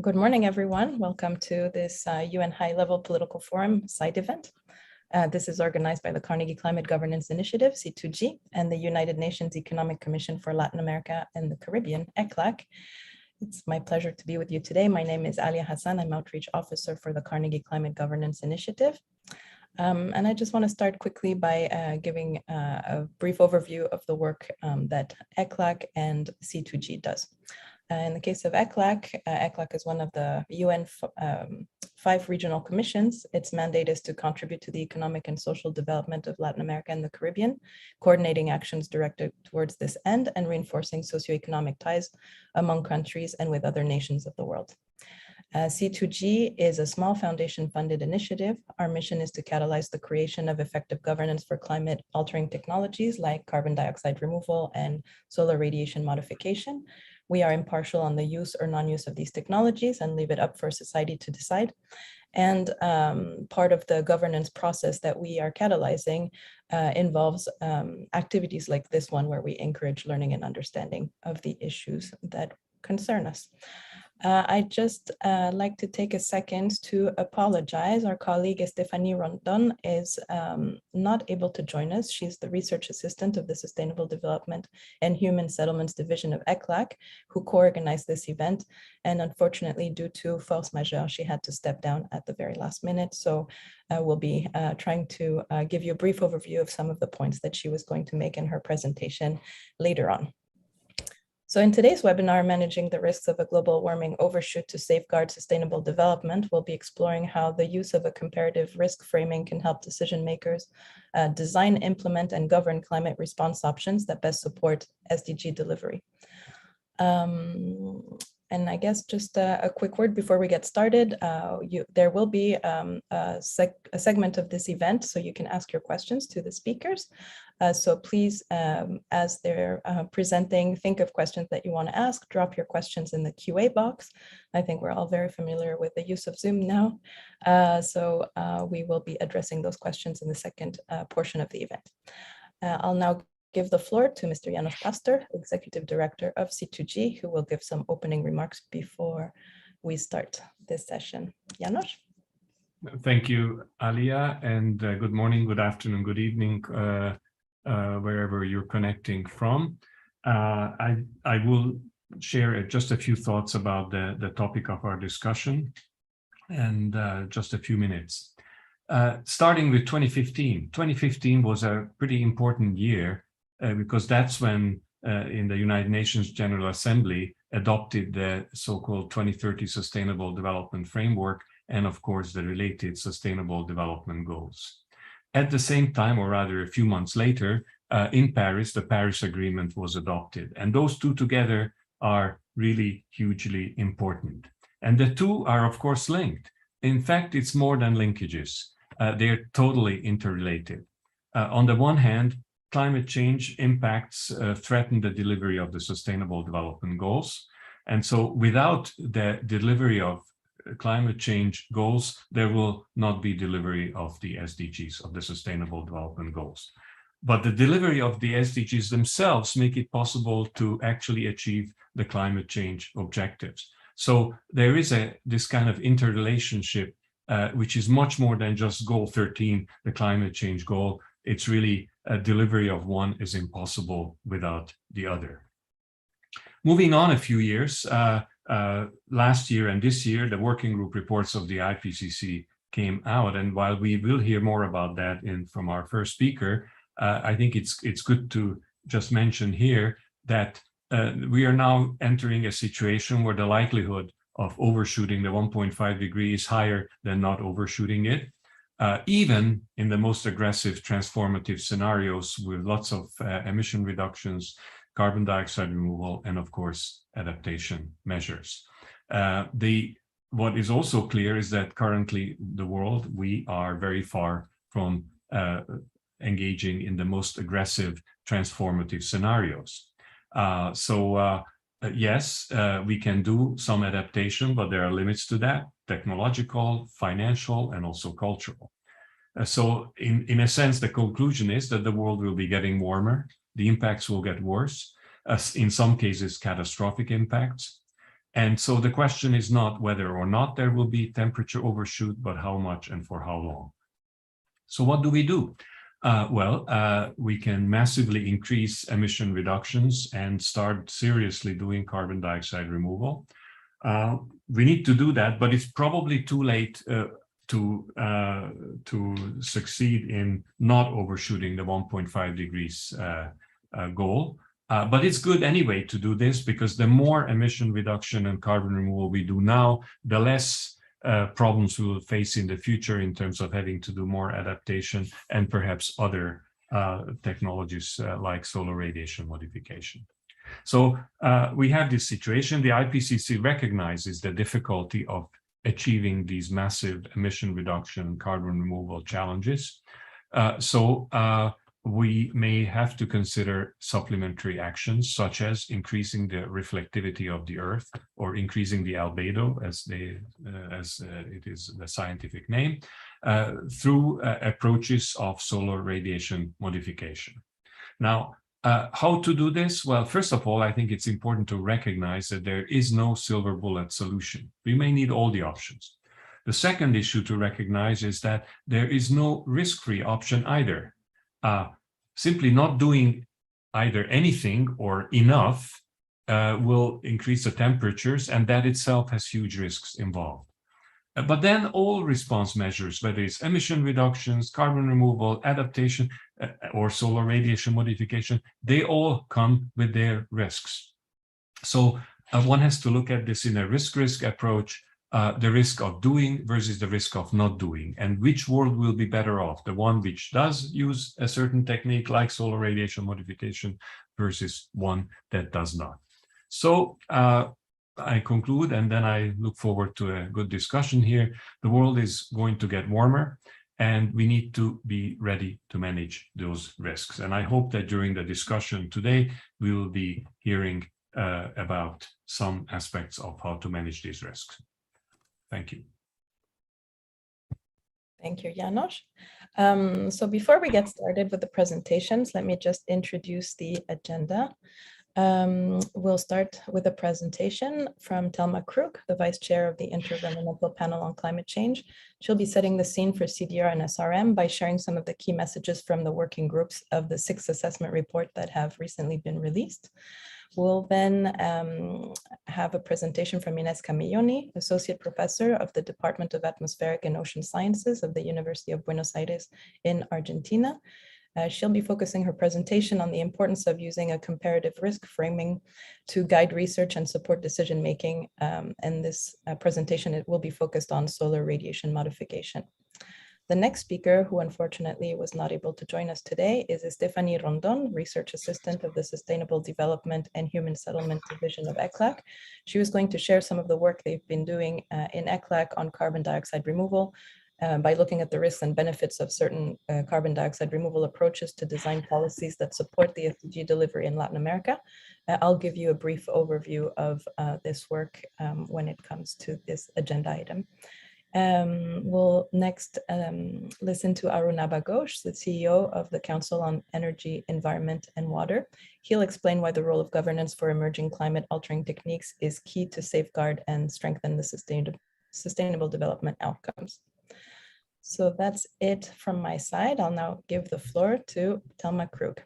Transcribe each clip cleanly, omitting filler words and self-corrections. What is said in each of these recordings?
Good morning, everyone. Welcome to this UN High-Level Political Forum side event. This is organized by the Carnegie Climate Governance Initiative, C2G, and the United Nations Economic Commission for Latin America and the Caribbean, ECLAC. It's my pleasure to be with you today. My name is Alia Hassan. I'm Outreach Officer for the Carnegie Climate Governance Initiative. And I just want to start quickly by giving a brief overview of the work that ECLAC and C2G does. In the case of ECLAC, ECLAC is one of the UN 5 regional commissions. Its mandate is to contribute to the economic and social development of Latin America and the Caribbean, coordinating actions directed towards this end and reinforcing socioeconomic ties among countries and with other nations of the world. C2G is a small foundation-funded initiative. Our mission is to catalyze the creation of effective governance for climate-altering technologies like carbon dioxide removal and solar radiation modification. We are impartial on the use or non-use of these technologies and leave it up for society to decide. And part of the governance process that we are catalyzing involves activities like this one, where we encourage learning and understanding of the issues that concern us. I'd just like to take a second to apologize. Our colleague Stephanie Rondon is not able to join us. She's the research assistant of the Sustainable Development and Human Settlements Division of ECLAC, who co-organized this event. And unfortunately, due to force majeure, she had to step down at the very last minute. So we'll be trying to give you a brief overview of some of the points that she was going to make in her presentation later on. So in today's webinar, Managing the Risks of a Global Warming Overshoot to Safeguard Sustainable Development, we'll be exploring how the use of a comparative risk framing can help decision makers design, implement, and govern climate response options that best support SDG delivery. And I guess just a quick word before we get started, there will be a segment of this event, so you can ask your questions to the speakers. So please, as they're presenting, think of questions that you want to ask, drop your questions in the QA box. I think we're all very familiar with the use of Zoom now. So we will be addressing those questions in the second portion of the event. I'll now give the floor to Mr. János Pastor, Executive Director of C2G, who will give some opening remarks before we start this session. János? Thank you, Alia, and good morning, good afternoon, good evening, wherever you're connecting from. I will share just a few thoughts about the topic of our discussion and just a few minutes. Starting with 2015. 2015 was a pretty important year because that's when in the United Nations General Assembly adopted the so-called 2030 Sustainable Development Framework and, of course, the related Sustainable Development Goals. At the same time, or rather a few months later, in Paris, the Paris Agreement was adopted. And those two together are really hugely important. And the two are, of course, linked. In fact, it's more than linkages. They're totally interrelated. On the one hand, climate change impacts threaten the delivery of the Sustainable Development Goals. And so without the delivery of climate change goals, there will not be delivery of the SDGs, of the Sustainable Development Goals. But the delivery of the SDGs themselves make it possible to actually achieve the climate change objectives. So there is this kind of interrelationship, which is much more than just goal 13, the climate change goal. It's really a delivery of one is impossible without the other. Moving on a few years, last year and this year, the working group reports of the IPCC came out. And while we will hear more about that from our first speaker, I think it's good to just mention here that we are now entering a situation where the likelihood of overshooting the 1.5 degree is higher than not overshooting it. Even in the most aggressive transformative scenarios with lots of emission reductions, carbon dioxide removal, and of course, adaptation measures. What is also clear is that currently the world, we are very far from engaging in the most aggressive transformative scenarios. Yes, we can do some adaptation, but there are limits to that, technological, financial, and also cultural. So in a sense, the conclusion is that the world will be getting warmer, the impacts will get worse, in some cases catastrophic impacts, And so the question is not whether or not there will be temperature overshoot, but how much and for how long. So what do we do? We can massively increase emission reductions and start seriously doing carbon dioxide removal. We need to do that, but it's probably too late to succeed in not overshooting the 1.5 degrees goal. But it's good anyway to do this, because the more emission reduction and carbon removal we do now, the less problems we will face in the future in terms of having to do more adaptation and perhaps other technologies like solar radiation modification. So we have this situation. The IPCC recognizes the difficulty of achieving these massive emission reduction, carbon removal challenges. We may have to consider supplementary actions, such as increasing the reflectivity of the Earth or increasing the albedo, as it is the scientific name, through approaches of solar radiation modification. Now, how to do this? Well, first of all, I think it's important to recognize that there is no silver bullet solution. We may need all the options. The second issue to recognize is that there is no risk-free option either. Simply not doing either anything or enough will increase the temperatures, and that itself has huge risks involved. But then all response measures, whether it's emission reductions, carbon removal, adaptation, or solar radiation modification, they all come with their risks. So one has to look at this in a risk-risk approach, the risk of doing versus the risk of not doing, and which world will be better off, the one which does use a certain technique like solar radiation modification versus one that does not. So I conclude, and then I look forward to a good discussion here. The world is going to get warmer, and we need to be ready to manage those risks. And I hope that during the discussion today, we will be hearing about some aspects of how to manage these risks. Thank you. Thank you, János. So before we get started with the presentations, let me just introduce the agenda. We'll start with a presentation from Thelma Krug, the Vice Chair of the Intergovernmental Panel on Climate Change. She'll be setting the scene for CDR and SRM by sharing some of the key messages from the working groups of the 6th assessment report that have recently been released. We'll then have a presentation from Inés Camilloni, Associate Professor of the Department of Atmospheric and Ocean Sciences of the University of Buenos Aires in Argentina. She'll be focusing her presentation on the importance of using a comparative risk framing to guide research and support decision-making. And this presentation, it will be focused on solar radiation modification. The next speaker, who unfortunately was not able to join us today, is Stephanie Rondon, Research Assistant of the Sustainable Development and Human Settlement Division of ECLAC. She was going to share some of the work they've been doing in ECLAC on carbon dioxide removal by looking at the risks and benefits of certain carbon dioxide removal approaches to design policies that support the SDG delivery in Latin America. I'll give you a brief overview of this work when it comes to this agenda item. We'll next listen to Arun Ghosh, the CEO of the Council on Energy, Environment and Water. He'll explain why the role of governance for emerging climate altering techniques is key to safeguard and strengthen the sustainable development outcomes. So that's it from my side. I'll now give the floor to Thelma Krug.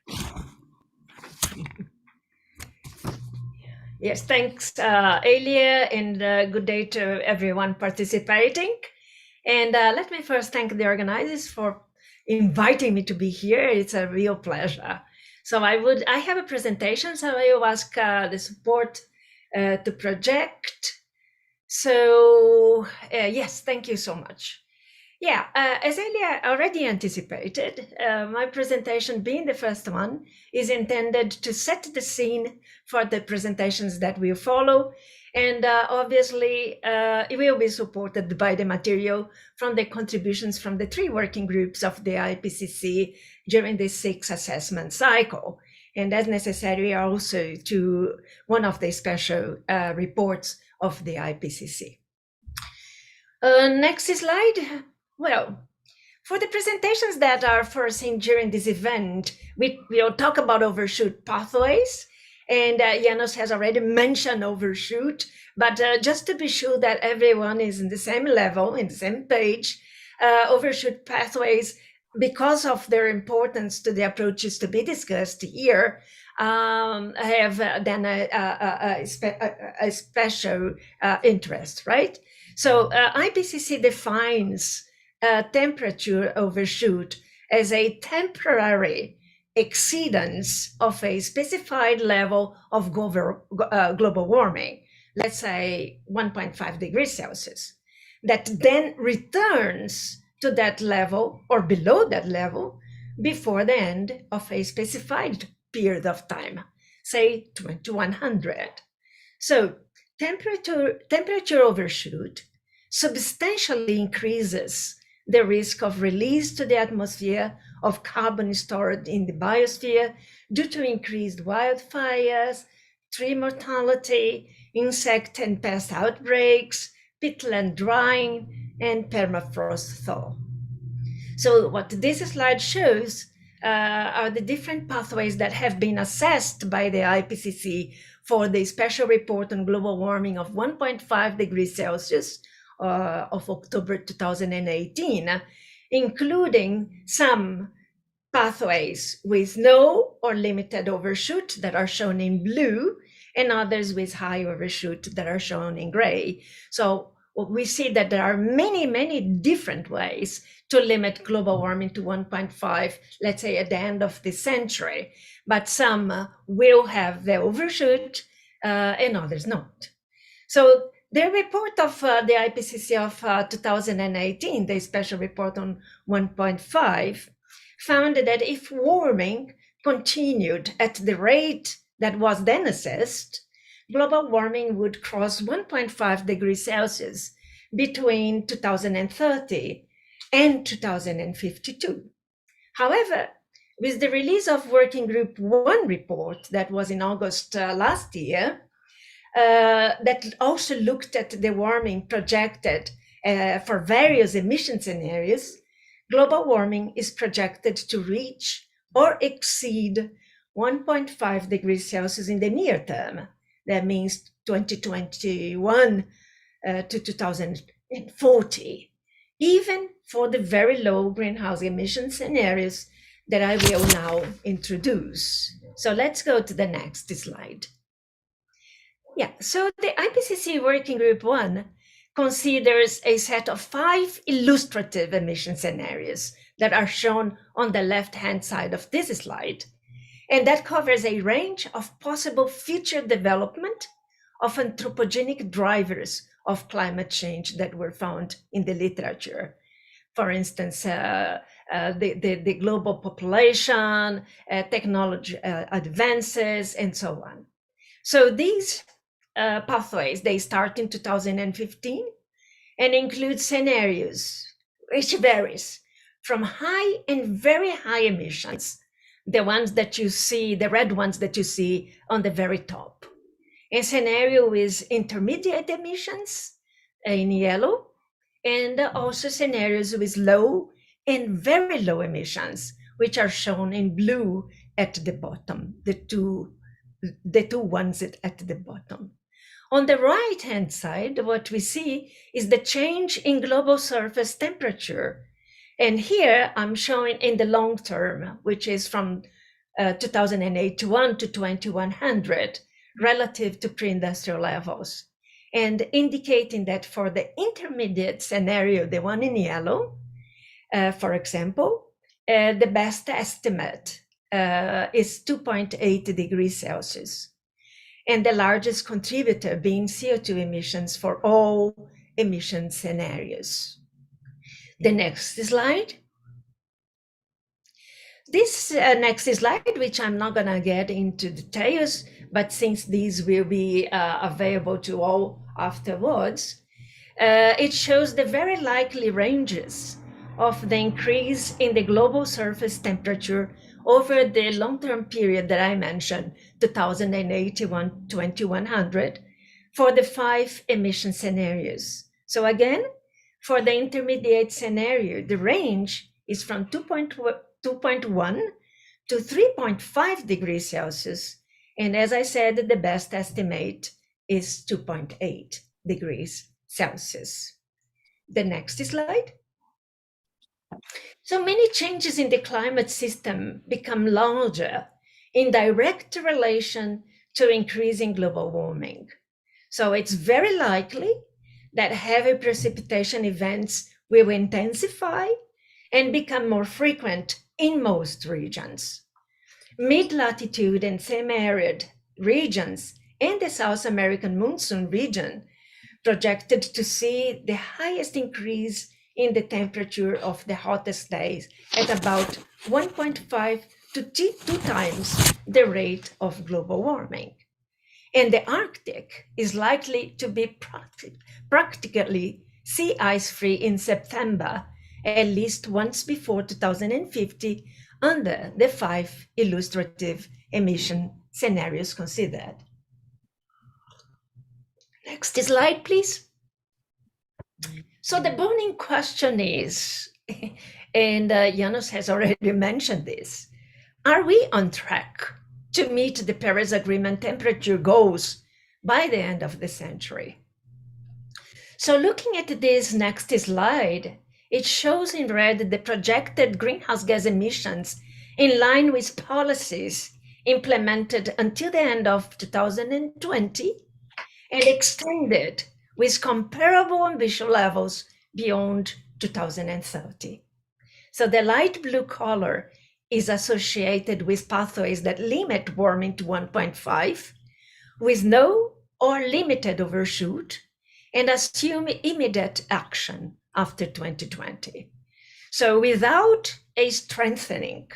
Yes, thanks, Elia, and good day to everyone participating. And let me first thank the organizers for inviting me to be here. It's a real pleasure. So I have a presentation, so I will ask the support to project. So yes, thank you so much. Yeah, as Elia already anticipated, my presentation, being the first one, is intended to set the scene for the presentations that will follow. And obviously, it will be supported by the material from the contributions from the 3 working groups of the IPCC during the 6th assessment cycle. And as necessary, also to one of the special reports of the IPCC. Next slide. Well, for the presentations that are foreseen during this event, we will talk about overshoot pathways And Janos has already mentioned overshoot, but just to be sure that everyone is in the same level, in the same page, overshoot pathways, because of their importance to the approaches to be discussed here, have then a special interest, right? So IPCC defines temperature overshoot as a temporary exceedance of a specified level of global warming, let's say 1.5 degrees Celsius, that then returns to that level or below that level before the end of a specified period of time, say 2100. So temperature overshoot substantially increases the risk of release to the atmosphere of carbon stored in the biosphere due to increased wildfires, tree mortality, insect and pest outbreaks, peatland drying, and permafrost thaw. So what this slide shows are the different pathways that have been assessed by the IPCC for the special report on global warming of 1.5 degrees Celsius of October 2018, including some pathways with no or limited overshoot that are shown in blue, and others with high overshoot that are shown in gray. So we see that there are many, many different ways to limit global warming to 1.5, let's say at the end of the century, but some will have the overshoot and others not. So the report of the IPCC of 2018, the special report on 1.5, found that if warming continued at the rate that was then assessed, global warming would cross 1.5 degrees Celsius between 2030 and 2052. However, with the release of Working Group 1 report that was in August last year, that also looked at the warming projected for various emission scenarios, global warming is projected to reach or exceed 1.5 degrees Celsius in the near term. That means 2021 to 2040, even for the very low greenhouse emission scenarios that I will now introduce. So let's go to the next slide. Yeah, so the IPCC Working Group 1 considers a set of 5 illustrative emission scenarios that are shown on the left-hand side of this slide. And that covers a range of possible future development of anthropogenic drivers of climate change that were found in the literature. For instance, the global population, technology advances, and so on. So these pathways, they start in 2015 and include scenarios which varies from high and very high emissions, the ones that you see, the red ones that you see on the very top. A scenario with intermediate emissions in yellow, and also scenarios with low and very low emissions, which are shown in blue at the bottom, the two ones at the bottom. On the right-hand side, what we see is the change in global surface temperature. And here I'm showing in the long term, which is from 2081 to 2100, relative to pre-industrial levels, and indicating that for the intermediate scenario, the one in yellow, for example, the best estimate is 2.8 degrees Celsius, and the largest contributor being CO2 emissions for all emission scenarios. The next slide. This next slide, which I'm not going to get into details, but since these will be available to all afterwards, it shows the very likely ranges of the increase in the global surface temperature over the long-term period that I mentioned, 2081 to 2100, for the 5 emission scenarios. So again, for the intermediate scenario, the range is from 2.1 to 3.5 degrees Celsius, And as I said, the best estimate is 2.8 degrees Celsius. The next slide. So many changes in the climate system become larger in direct relation to increasing global warming. So it's very likely that heavy precipitation events will intensify and become more frequent in most regions. Mid-latitude and semi-arid regions and the South American monsoon region projected to see the highest increase in the temperature of the hottest days at about 1.5 to 2 times the rate of global warming. And the Arctic is likely to be practically sea ice free in September, at least once before 2050, under the 5 illustrative emission scenarios considered. Next slide, please. So the burning question is, and Janos has already mentioned this, are we on track to meet the Paris Agreement temperature goals by the end of the century? So looking at this next slide, it shows in red the projected greenhouse gas emissions in line with policies implemented until the end of 2020 and extended with comparable ambition levels beyond 2030. So the light blue color is associated with pathways that limit warming to 1.5 with no or limited overshoot and assume immediate action after 2020. So without a strengthening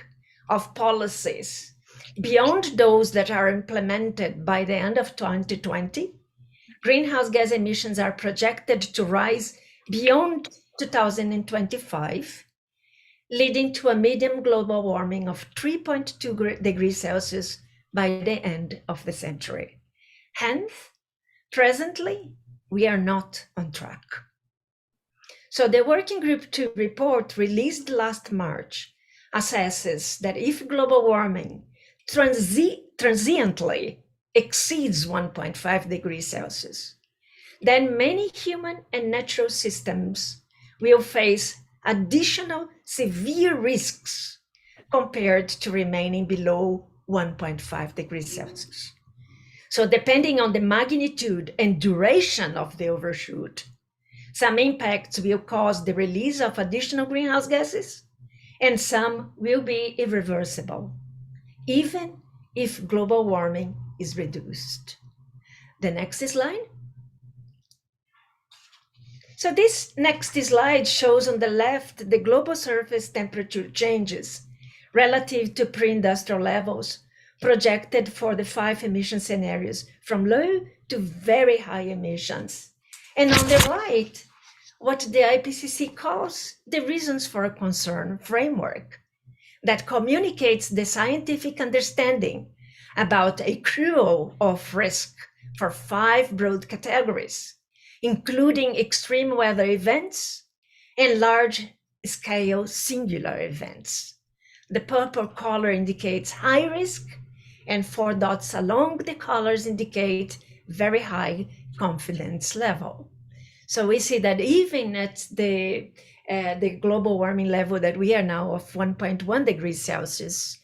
of policies beyond those that are implemented by the end of 2020, greenhouse gas emissions are projected to rise beyond 2025, leading to a median global warming of 3.2 degrees Celsius by the end of the century. Hence, presently, we are not on track. So the Working Group 2 report released last March assesses that if global warming transiently exceeds 1.5 degrees Celsius, then many human and natural systems will face additional severe risks compared to remaining below 1.5 degrees Celsius. So depending on the magnitude and duration of the overshoot, some impacts will cause the release of additional greenhouse gases, and some will be irreversible, even if global warming is reduced. The next slide. So this next slide shows on the left the global surface temperature changes relative to pre-industrial levels projected for the 5 emission scenarios from low to very high emissions. And on the right, what the IPCC calls the reasons for a concern framework that communicates the scientific understanding about accrual of risk for 5 broad categories, including extreme weather events and large-scale singular events. The purple color indicates high risk, and 4 dots along the colors indicate very high confidence level. So we see that even at the global warming level that we are now of 1.1 degrees Celsius,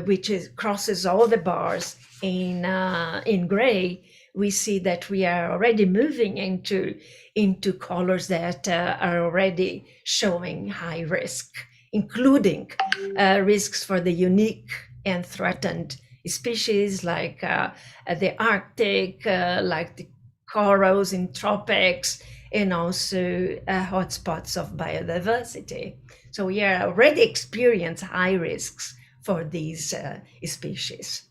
which crosses all the bars in gray, we see that we are already moving into colors that are already showing high risk, including risks for the unique and threatened species like the Arctic, like the corals in tropics, and also hotspots of biodiversity. So we are already experiencing high risks for these species.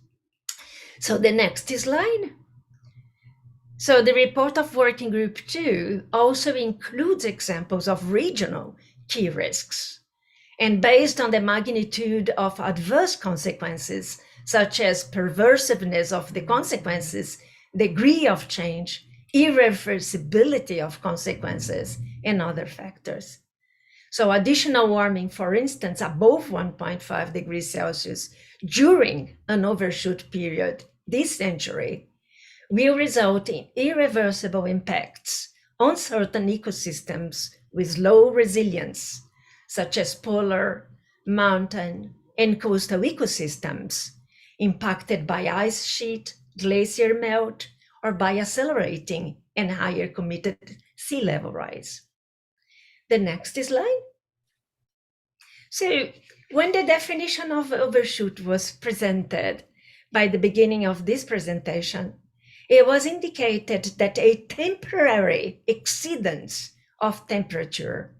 So the next slide. So the report of Working Group 2 also includes examples of regional key risks. And based on the magnitude of adverse consequences, such as perversiveness of the consequences, degree of change, irreversibility of consequences, and other factors. So additional warming, for instance, above 1.5 degrees Celsius during an overshoot period this century will result in irreversible impacts on certain ecosystems with low resilience, such as polar, mountain, and coastal ecosystems impacted by ice sheet, glacier melt, or by accelerating and higher committed sea level rise. The next slide. So when the definition of overshoot was presented by the beginning of this presentation, it was indicated that a temporary exceedance of temperature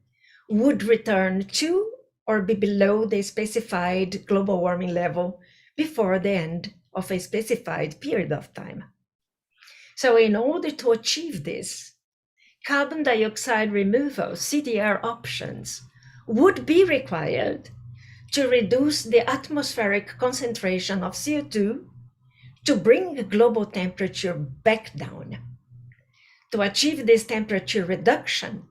would return to or be below the specified global warming level before the end of a specified period of time. So in order to achieve this, carbon dioxide removal, CDR options, would be required to reduce the atmospheric concentration of CO2 to bring global temperature back down. To achieve this temperature reduction,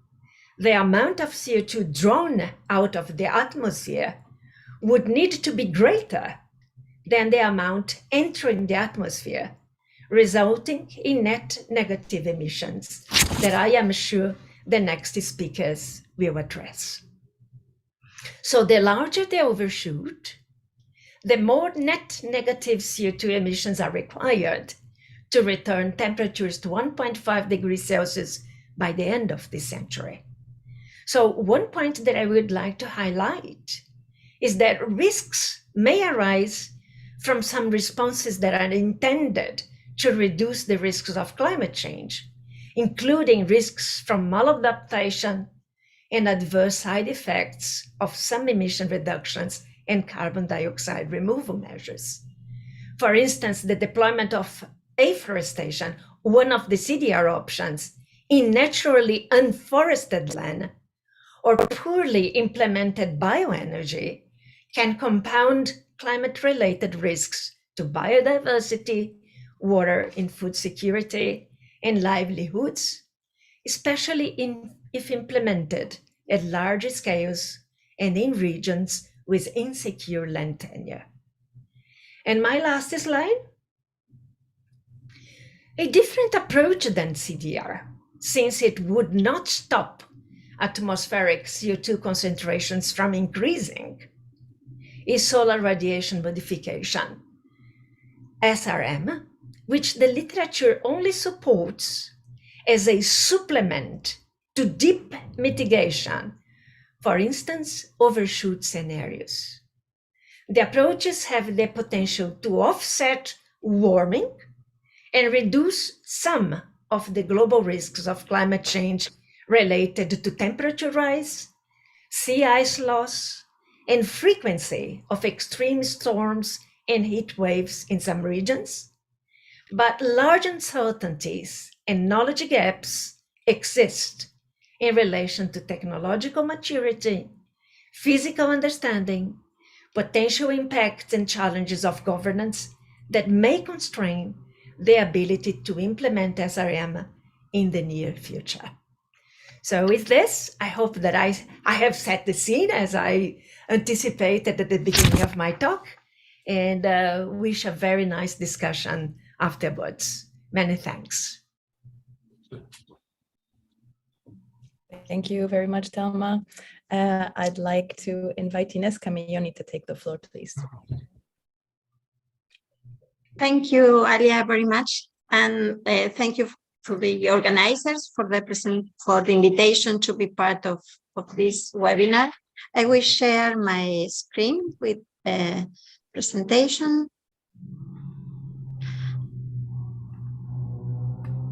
the amount of CO2 drawn out of the atmosphere would need to be greater than the amount entering the atmosphere, resulting in net negative emissions that I am sure the next speakers will address. So the larger the overshoot, the more net negative CO2 emissions are required to return temperatures to 1.5 degrees Celsius by the end of this century. So one point that I would like to highlight is that risks may arise from some responses that are intended to reduce the risks of climate change, including risks from maladaptation and adverse side effects of some emission reductions and carbon dioxide removal measures. For instance, the deployment of afforestation, one of the CDR options, in naturally unforested land, or poorly implemented bioenergy, can compound climate-related risks to biodiversity, water and food security, and livelihoods, especially if implemented at large scales and in regions with insecure land tenure. And my last slide. A different approach than CDR, since it would not stop atmospheric CO2 concentrations from increasing, is solar radiation modification, SRM, which the literature only supports as a supplement to deep mitigation, for instance, overshoot scenarios. The approaches have the potential to offset warming and reduce some of the global risks of climate change related to temperature rise, sea ice loss, and frequency of extreme storms and heat waves in some regions. But large uncertainties and knowledge gaps exist in relation to technological maturity, physical understanding, potential impacts and challenges of governance that may constrain the ability to implement SRM in the near future. So with this, I hope that I have set the scene as I anticipated at the beginning of my talk, and wish a very nice discussion afterwards. Many thanks. Thank you very much, Thelma. I'd like to invite Ines Camilloni to take the floor, please. Thank you, Alia, very much. And thank you to the organizers for the invitation to be part of this webinar. I will share my screen with the presentation.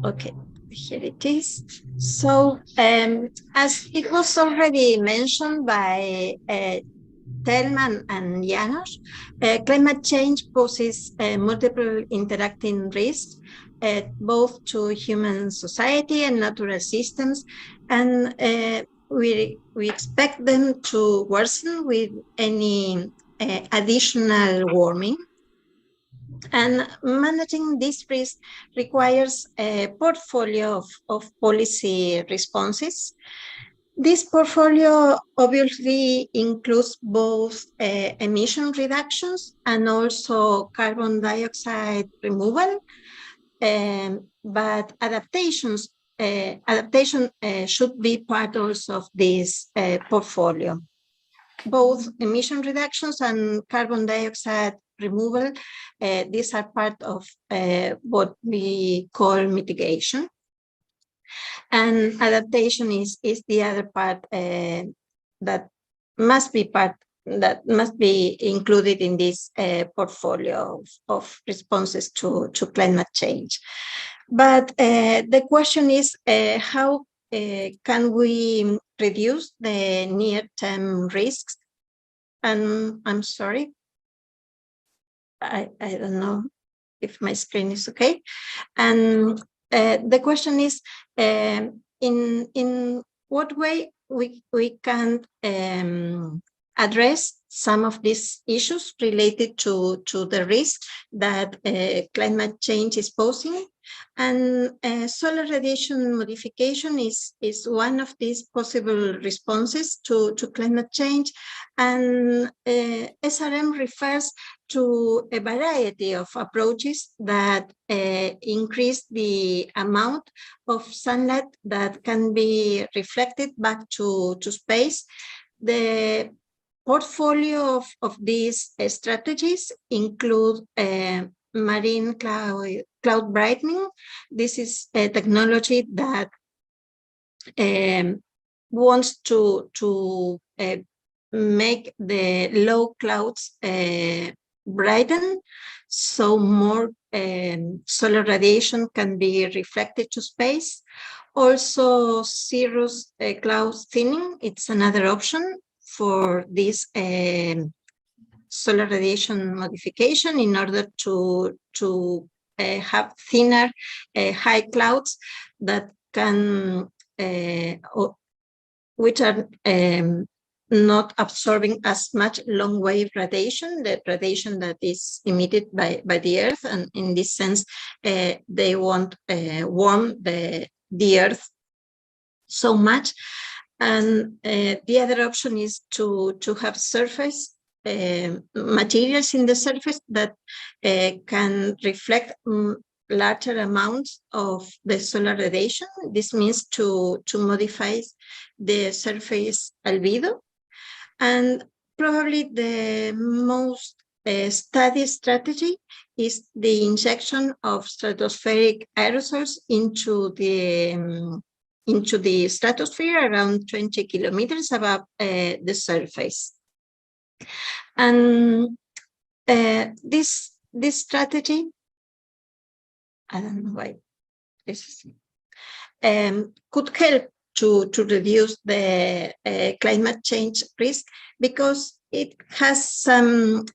Okay, here it is. So as it was already mentioned by Thelma and Janos, climate change poses multiple interacting risks, both to human society and natural systems, and we expect them to worsen with any additional warming. And managing this risk requires a portfolio of policy responses. This portfolio obviously includes both emission reductions and also carbon dioxide removal, but adaptation should be part also of this portfolio. Both emission reductions and carbon dioxide removal, these are part of what we call mitigation. And adaptation is the other part that must be included in this portfolio of responses to climate change. But the question is, how can we reduce the near-term risks? And I'm sorry, I don't know if my screen is okay. And the question is, in what way we can address some of these issues related to the risk that climate change is posing. And solar radiation modification is one of these possible responses to climate change. And SRM refers to a variety of approaches that increase the amount of sunlight that can be reflected back to space. The portfolio of these strategies include marine cloud brightening. This is a technology that wants to make the low clouds brighten, so more solar radiation can be reflected to space. Also, cirrus cloud thinning, it's another option for this solar radiation modification in order to have thinner high clouds that can, which are not absorbing as much long wave radiation, the radiation that is emitted by the Earth. And in this sense, they won't warm the Earth so much. And the other option is to have surface materials in the surface that can reflect larger amounts of the solar radiation. This means to modify the surface albedo. And probably the most studied strategy is the injection of stratospheric aerosols into the stratosphere around 20 kilometers above the surface. And this strategy, I don't know why this is, could help to reduce the climate change risk, because it has some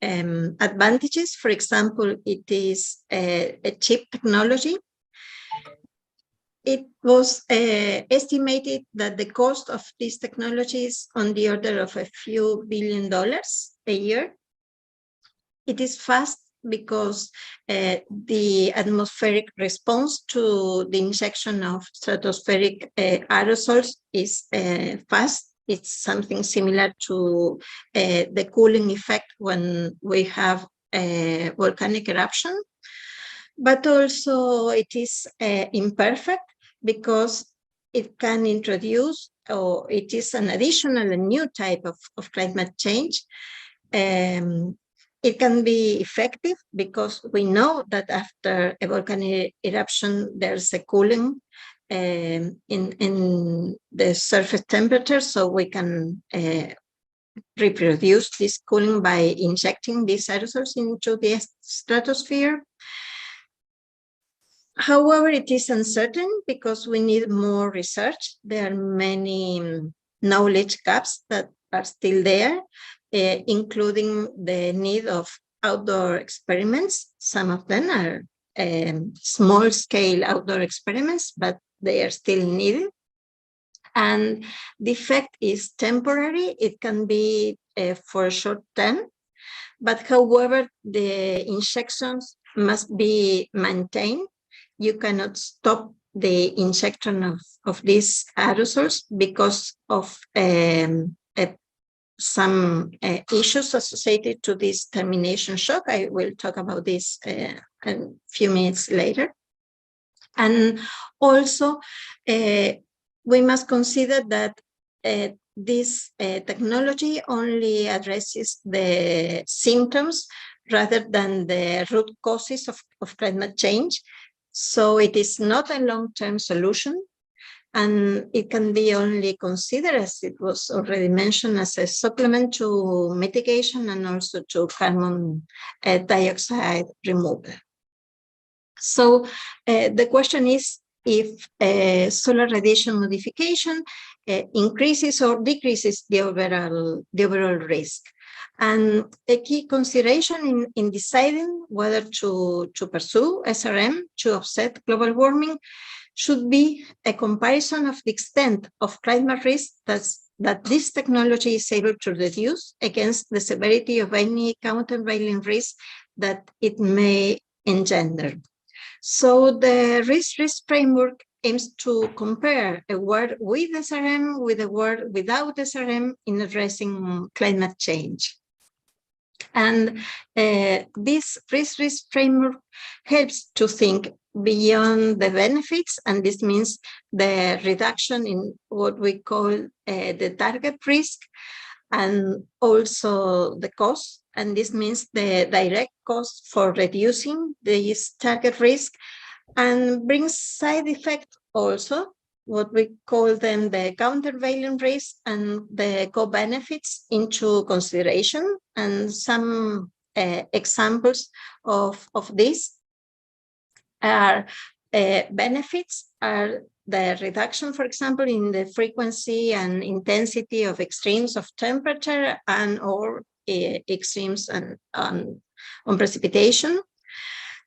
advantages. For example, it is a cheap technology. It was estimated that the cost of this technology is on the order of a few $1 billion a year. It is fast because the atmospheric response to the injection of stratospheric aerosols is fast. It's something similar to the cooling effect when we have a volcanic eruption. But also it is imperfect because it can introduce, or it is an additional and new type of climate change. It can be effective because we know that after a volcanic eruption, there's a cooling in the surface temperature, so we can reproduce this cooling by injecting these aerosols into the stratosphere. However, it is uncertain because we need more research. There are many knowledge gaps that are still there, including the need of outdoor experiments. Some of them are small-scale outdoor experiments, but they are still needed. And the effect is temporary. It can be for a short term, but however, the injections must be maintained. You cannot stop the injection of these aerosols because of some issues associated to this termination shock. I will talk about this a few minutes later. And also, we must consider that this technology only addresses the symptoms rather than the root causes of climate change. So it is not a long-term solution, and it can be only considered, as it was already mentioned, as a supplement to mitigation and also to carbon dioxide removal. So the question is if solar radiation modification increases or decreases the overall risk. And a key consideration in deciding whether to pursue SRM to offset global warming should be a comparison of the extent of climate risk that this technology is able to reduce against the severity of any countervailing risk that it may engender. So the risk framework aims to compare a world with SRM with a world without SRM in addressing climate change. And this risk framework helps to think beyond the benefits, and this means the reduction in what we call the target risk, and also the cost, and this means the direct cost for reducing this target risk, and brings side effect also, what we call them the countervailing risk and the co-benefits into consideration. And some examples of this are benefits are the reduction, for example, in the frequency and intensity of extremes of temperature and or extremes on precipitation.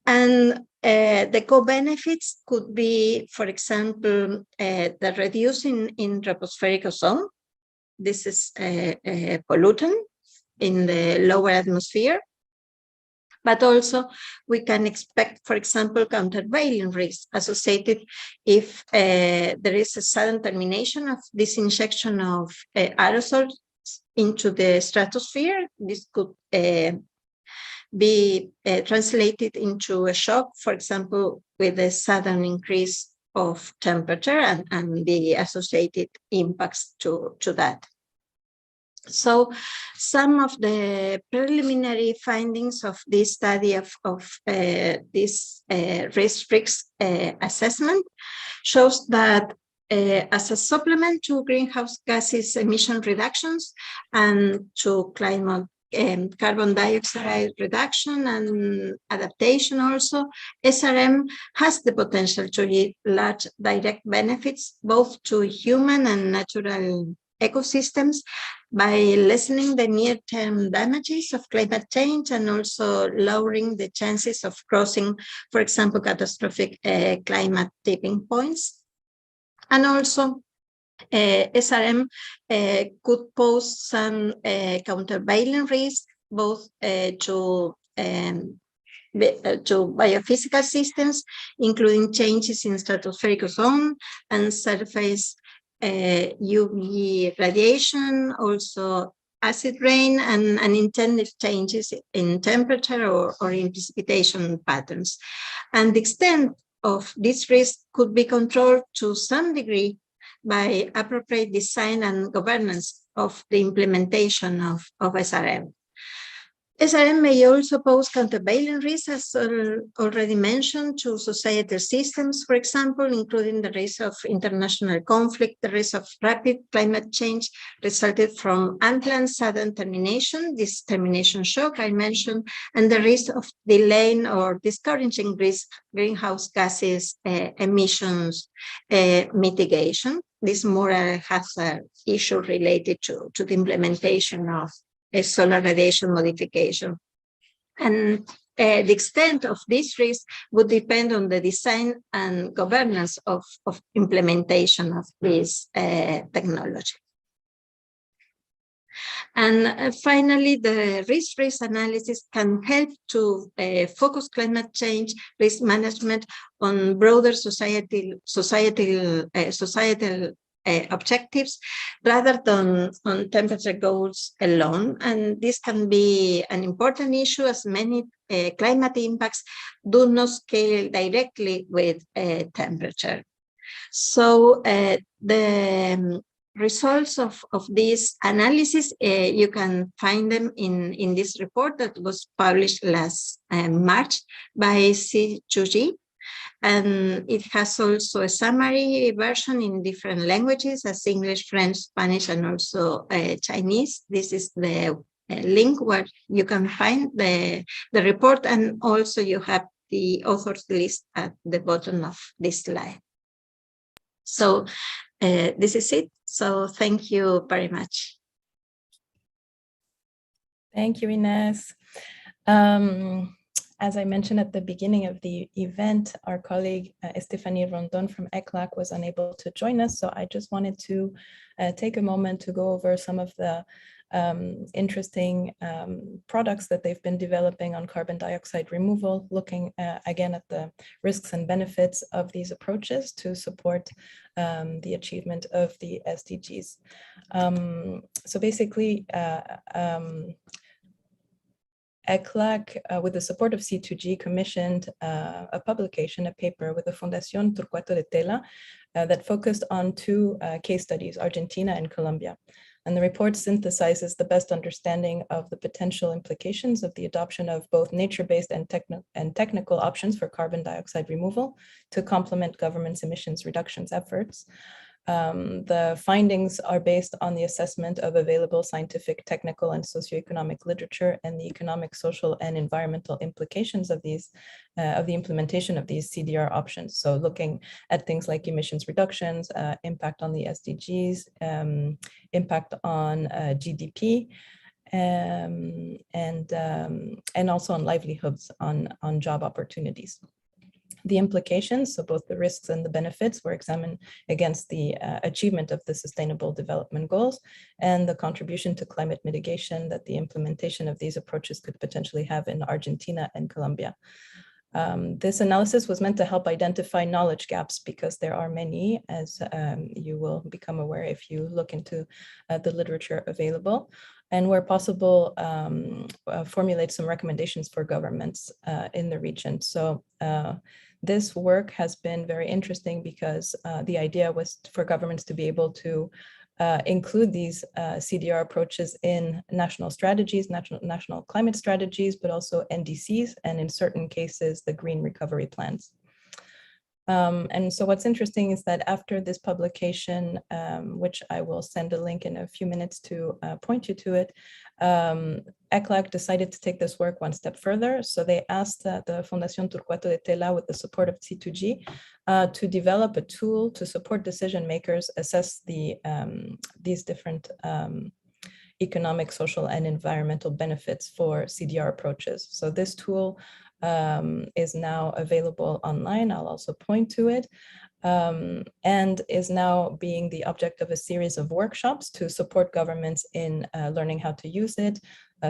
And the co-benefits could be, for example, the reducing in tropospheric ozone. This is a pollutant in the lower atmosphere. But also we can expect, for example, countervailing risk associated if there is a sudden termination of this injection of aerosols into the stratosphere. This could be translated into a shock, for example, with a sudden increase of temperature and the associated impacts to that. So some of the preliminary findings of this study of this risk assessment shows that as a supplement to greenhouse gases emission reductions and to climate carbon dioxide reduction and adaptation also, SRM has the potential to give large direct benefits both to human and natural ecosystems by lessening the near-term damages of climate change and also lowering the chances of crossing, for example, catastrophic climate tipping points. And also SRM could pose some countervailing risk both to biophysical systems, including changes in stratospheric ozone and surface UV radiation, also acid rain, and unintended changes in temperature or in precipitation patterns. And the extent of this risk could be controlled to some degree by appropriate design and governance of the implementation of SRM. SRM may also pose countervailing risks, as already mentioned, to societal systems, for example, including the risk of international conflict, the risk of rapid climate change resulted from unplanned sudden termination, this termination shock I mentioned, and the risk of delaying or discouraging greenhouse gases emissions mitigation. This moral hazard issue related to the implementation of a solar radiation modification. And the extent of this risk would depend on the design and governance of implementation of this technology. And finally, the risk analysis can help to focus climate change risk management on broader societal objectives rather than on temperature goals alone. And this can be an important issue as many climate impacts do not scale directly with temperature. So the results of this analysis, you can find them in this report that was published last March by C2G. And it has also a summary version in different languages as English, French, Spanish, and also Chinese. This is the link where you can find the report, and also you have the authors list at the bottom of this slide. So this is it. So thank you very much. Thank you, Ines. As I mentioned at the beginning of the event, our colleague Estefanie Rondon from ECLAC was unable to join us. So I just wanted to take a moment to go over some of the interesting products that they've been developing on carbon dioxide removal, looking again at the risks and benefits of these approaches to support the achievement of the SDGs. So basically, ECLAC, with the support of C2G, commissioned a publication, a paper with the Fundación Torcuato de Tela that focused on two case studies, Argentina and Colombia. And the report synthesizes the best understanding of the potential implications of the adoption of both nature-based and technical options for carbon dioxide removal to complement government's emissions reductions efforts. The findings are based on the assessment of available scientific, technical, and socioeconomic literature and the economic, social, and environmental implications of these, of the implementation of these CDR options. So looking at things like emissions reductions, impact on the SDGs, impact on GDP, and also on livelihoods, on job opportunities. The implications, so both the risks and the benefits, were examined against the achievement of the Sustainable Development Goals and the contribution to climate mitigation that the implementation of these approaches could potentially have in Argentina and Colombia. This analysis was meant to help identify knowledge gaps because there are many, as you will become aware if you look into the literature available, and where possible, formulate some recommendations for governments in the region. So this work has been very interesting because the idea was for governments to be able to include these CDR approaches in national strategies, national climate strategies, but also NDCs, and in certain cases, the green recovery plans. And so what's interesting is that after this publication, which I will send a link in a few minutes to point you to it, ECLAC decided to take this work one step further. So they asked the Fundación Torcuato de Tela, with the support of C2G, to develop a tool to support decision makers assess these different economic, social, and environmental benefits for CDR approaches. So this tool is now available online. I'll also point to it, and is now being the object of a series of workshops to support governments in learning how to use it,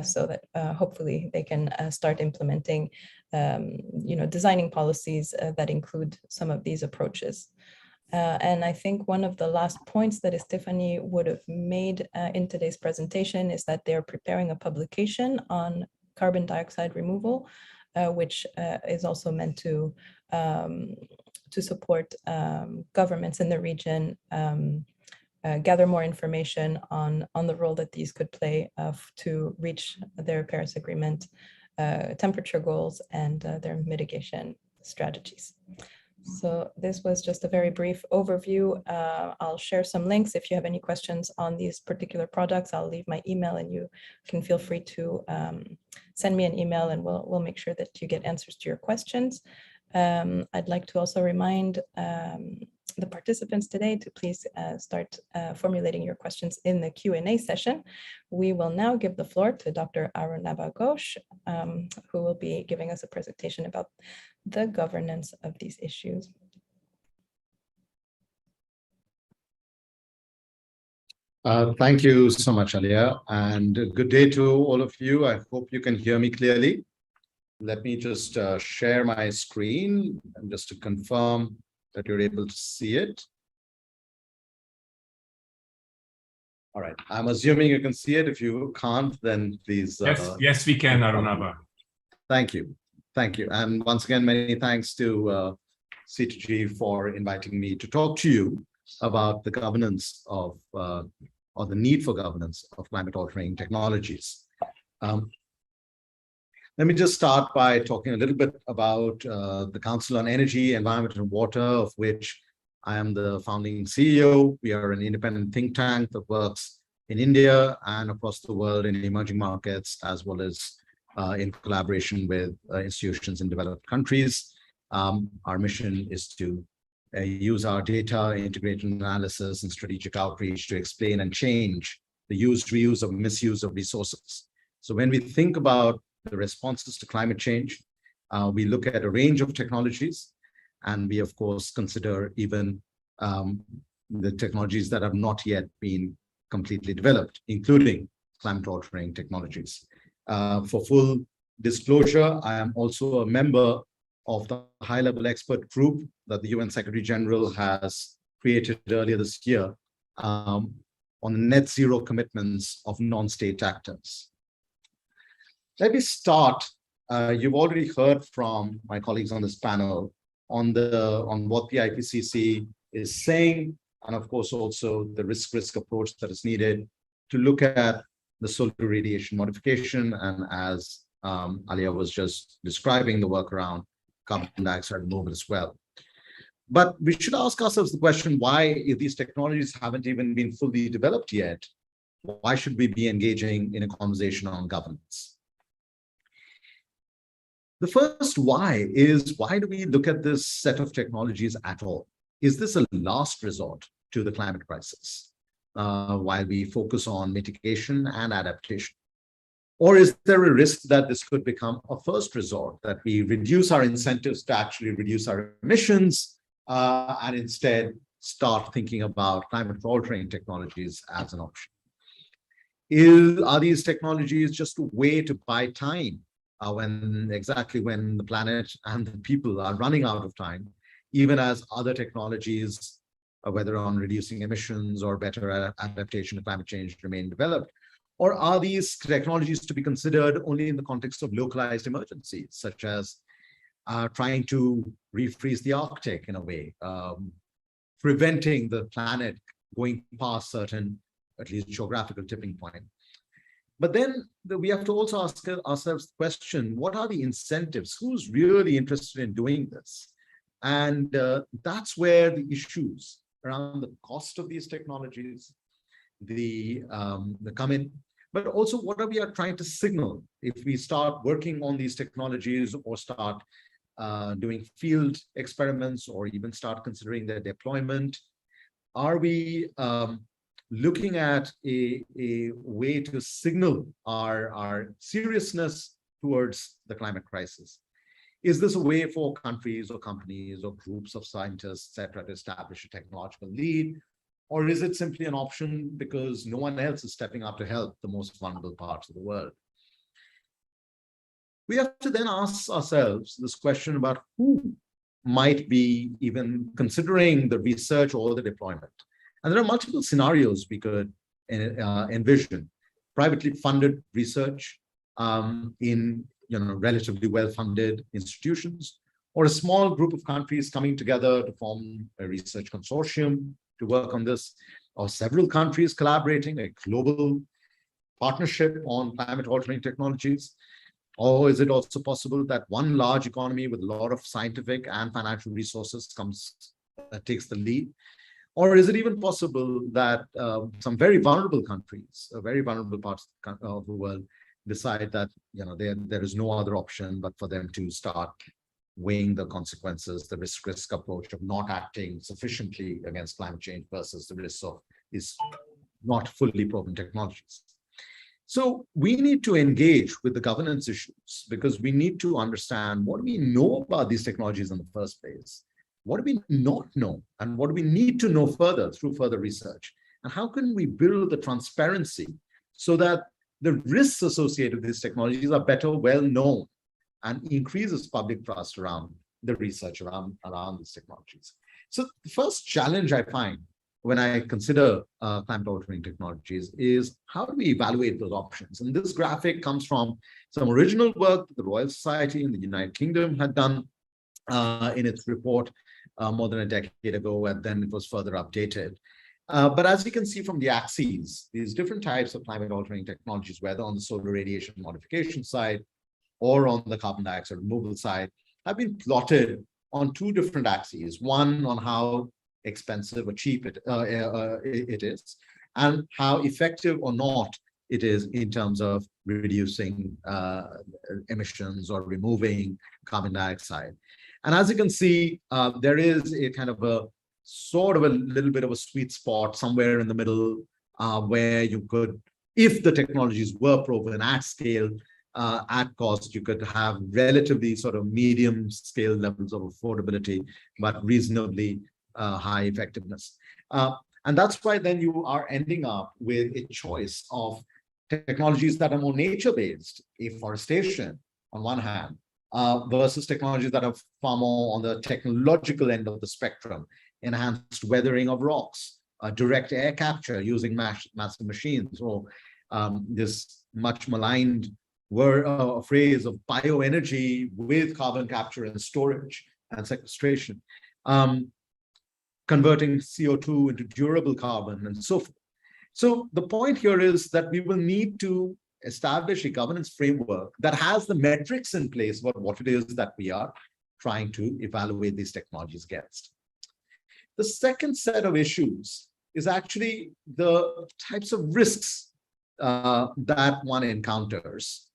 so that hopefully they can start implementing, designing policies that include some of these approaches. And I think one of the last points that Estefanie would have made in today's presentation is that they're preparing a publication on carbon dioxide removal, which is also meant to support governments in the region, gather more information on the role that these could play to reach their Paris Agreement temperature goals and their mitigation strategies. So this was just a very brief overview. I'll share some links. If you have any questions on these particular products, I'll leave my email and you can feel free to send me an email and we'll make sure that you get answers to your questions. I'd like to also remind the participants today to please start formulating your questions in the Q&A session. We will now give the floor to Dr. Arunabha Ghosh, who will be giving us a presentation about the governance of these issues. Thank you so much, Alia, and good day to all of you. I hope you can hear me clearly. Let me just share my screen and just to confirm that you're able to see it. All right, I'm assuming you can see it. If you can't, then please. Yes, we can, Arunabha. Thank you. Thank you. And once again, many thanks to C2G for inviting me to talk to you about the governance of, or the need for governance of climate altering technologies. Let me just start by talking a little bit about the Council on Energy, Environment and Water, of which I am the founding CEO. We are an independent think tank that works in India and across the world in emerging markets, as well as in collaboration with institutions in developed countries. Our mission is to use our data, integrated analysis, and strategic outreach to explain and change the use, reuse, or misuse of resources. So when we think about the responses to climate change, we look at a range of technologies, and we, of course, consider even the technologies that have not yet been completely developed, including climate-altering technologies. For full disclosure, I am also a member of the high-level expert group that the UN Secretary General has created earlier this year on net zero commitments of non-state actors. Let me start. You've already heard from my colleagues on this panel on what the IPCC is saying, and of course also the risk approach that is needed to look at the solar radiation modification, and as Alia was just describing, the work around carbon dioxide removal as well. But we should ask ourselves the question, why, if these technologies haven't even been fully developed yet, why should we be engaging in a conversation on governance? The first why is, why do we look at this set of technologies at all? Is this a last resort to the climate crisis while we focus on mitigation and adaptation? Or is there a risk that this could become a first resort, that we reduce our incentives to actually reduce our emissions and instead start thinking about climate altering technologies as an option? Are these technologies just a way to buy time when the planet and the people are running out of time, even as other technologies, whether on reducing emissions or better adaptation to climate change, remain developed? Or are these technologies to be considered only in the context of localized emergencies, such as trying to refreeze the Arctic in a way, preventing the planet going past certain, at least geographical tipping point? But then we have to also ask ourselves the question, what are the incentives? Who's really interested in doing this? And that's where the issues around the cost of these technologies, the come in, but also what are we trying to signal if we start working on these technologies or start doing field experiments or even start considering their deployment? Are we looking at a way to signal our seriousness towards the climate crisis? Is this a way for countries or companies or groups of scientists, etc., to establish a technological lead? Or is it simply an option because no one else is stepping up to help the most vulnerable parts of the world? We have to then ask ourselves this question about who might be even considering the research or the deployment. And there are multiple scenarios we could envision. Privately funded research in relatively well-funded institutions, or a small group of countries coming together to form a research consortium to work on this, or several countries collaborating, a global partnership on climate altering technologies. Or is it also possible that one large economy with a lot of scientific and financial resources takes the lead? Or is it even possible that some very vulnerable countries, very vulnerable parts of the world, decide that there is no other option but for them to start weighing the consequences, the risk approach of not acting sufficiently against climate change versus the risk of these not fully proven technologies? So we need to engage with the governance issues because we need to understand what do we know about these technologies in the first place? What do we not know? And what do we need to know further through further research? And how can we build the transparency so that the risks associated with these technologies are better well known and increases public trust around the research around these technologies. So the first challenge I find when I consider climate altering technologies is how do we evaluate those options? And this graphic comes from some original work that the Royal Society in the United Kingdom had done in its report more than a decade ago, and then it was further updated. But as you can see from the axes, these different types of climate altering technologies, whether on the solar radiation modification side or on the carbon dioxide removal side, have been plotted on two different axes. One on how expensive or cheap it is, and how effective or not it is in terms of reducing emissions or removing carbon dioxide. And as you can see, there is a kind of a sort of a little bit of a sweet spot somewhere in the middle where you could, if the technologies were proven at scale, at cost, you could have relatively sort of medium scale levels of affordability, but reasonably high effectiveness. And that's why then you are ending up with a choice of technologies that are more nature-based, afforestation on one hand, versus technologies that are far more on the technological end of the spectrum, enhanced weathering of rocks, direct air capture using massive machines, or this much maligned phrase of bioenergy with carbon capture and storage and sequestration, converting CO2 into durable carbon and so forth. So the point here is that we will need to establish a governance framework that has the metrics in place about what it is that we are trying to evaluate these technologies against. The second set of issues is actually the types of risks that one encounters.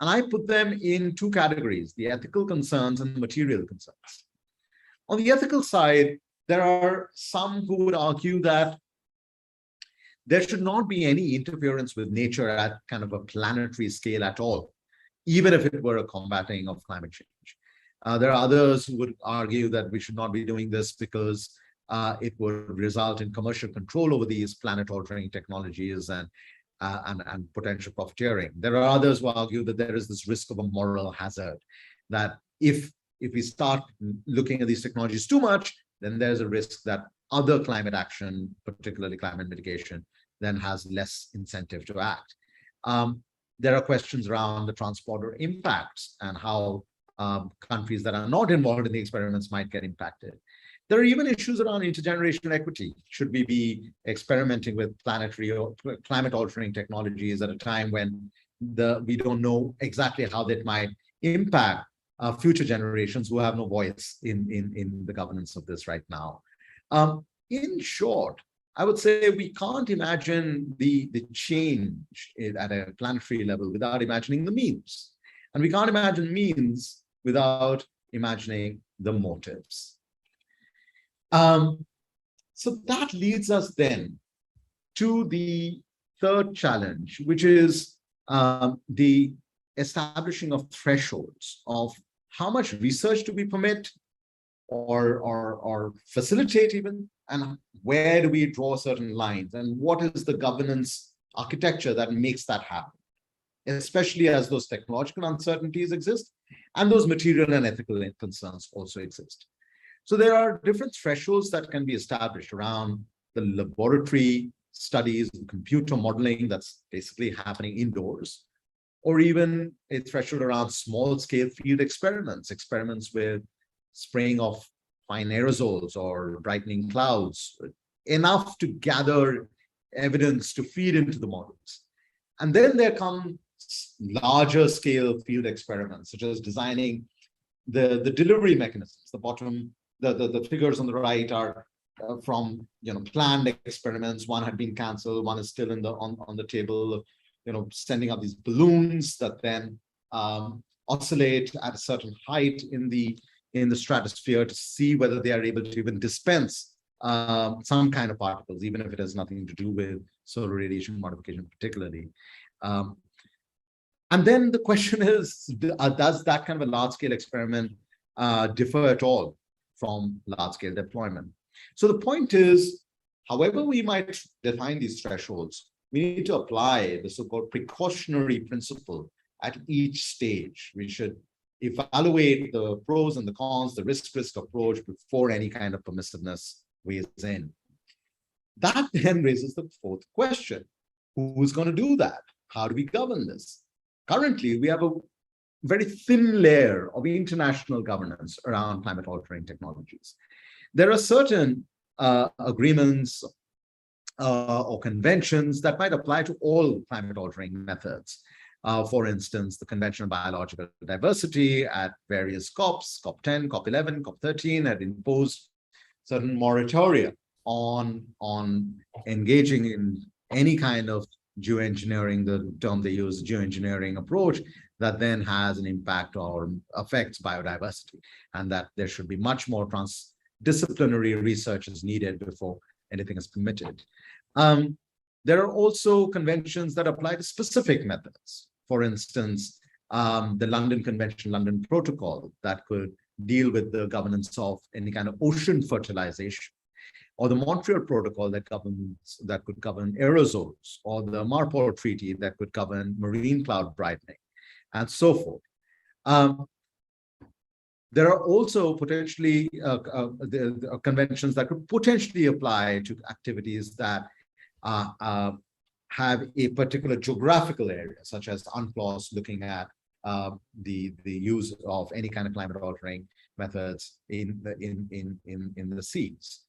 And I put them in two categories, the ethical concerns and the material concerns. On the ethical side, there are some who would argue that there should not be any interference with nature at kind of a planetary scale at all, even if it were a combating of climate change. There are others who would argue that we should not be doing this because it would result in commercial control over these planet-altering technologies and potential profiteering. There are others who argue that there is this risk of a moral hazard, that if we start looking at these technologies too much, then there's a risk that other climate action, particularly climate mitigation, then has less incentive to act. There are questions around the transporter impacts and how countries that are not involved in the experiments might get impacted. There are even issues around intergenerational equity. Should we be experimenting with planetary or climate-altering technologies at a time when we don't know exactly how that might impact future generations who have no voice in the governance of this right now? In short, I would say we can't imagine the change at a planetary level without imagining the means. And we can't imagine means without imagining the motives. So that leads us then to the third challenge, which is the establishing of thresholds of how much research do we permit or facilitate even, and where do we draw certain lines, and what is the governance architecture that makes that happen, especially as those technological uncertainties exist and those material and ethical concerns also exist. So there are different thresholds that can be established around the laboratory studies, computer modeling that's basically happening indoors, or even a threshold around small-scale field experiments with spraying of fine aerosols or brightening clouds, enough to gather evidence to feed into the models. And then there come larger scale field experiments, such as designing the delivery mechanisms. The figures on the right are from planned experiments. One had been canceled, one is still on the table of sending up these balloons that then oscillate at a certain height in the stratosphere to see whether they are able to even dispense some kind of particles, even if it has nothing to do with solar radiation modification particularly. And then the question is, does that kind of a large-scale experiment differ at all from large-scale deployment? So the point is, however we might define these thresholds, we need to apply the so-called precautionary principle at each stage. We should evaluate the pros and the cons, the risk-risk approach before any kind of permissiveness weighs in. That then raises the fourth question. Who's going to do that? How do we govern this? Currently, we have a very thin layer of international governance around climate altering technologies. There are certain agreements or conventions that might apply to all climate altering methods. For instance, the Convention on Biological Diversity at various COPs, COP10, COP11, COP13 had imposed certain moratoria on engaging in any kind of geoengineering, the term they use, geoengineering approach, that then has an impact or affects biodiversity, and that there should be much more transdisciplinary research is needed before anything is permitted. There are also conventions that apply to specific methods. For instance, the London Convention, London Protocol, that could deal with the governance of any kind of ocean fertilization, or the Montreal Protocol that could govern aerosols, or the Marpol Treaty that could govern marine cloud brightening, and so forth. There are also potentially the conventions that could potentially apply to activities that have a particular geographical area, such as UNCLOS, looking at the use of any kind of climate altering methods in the seas.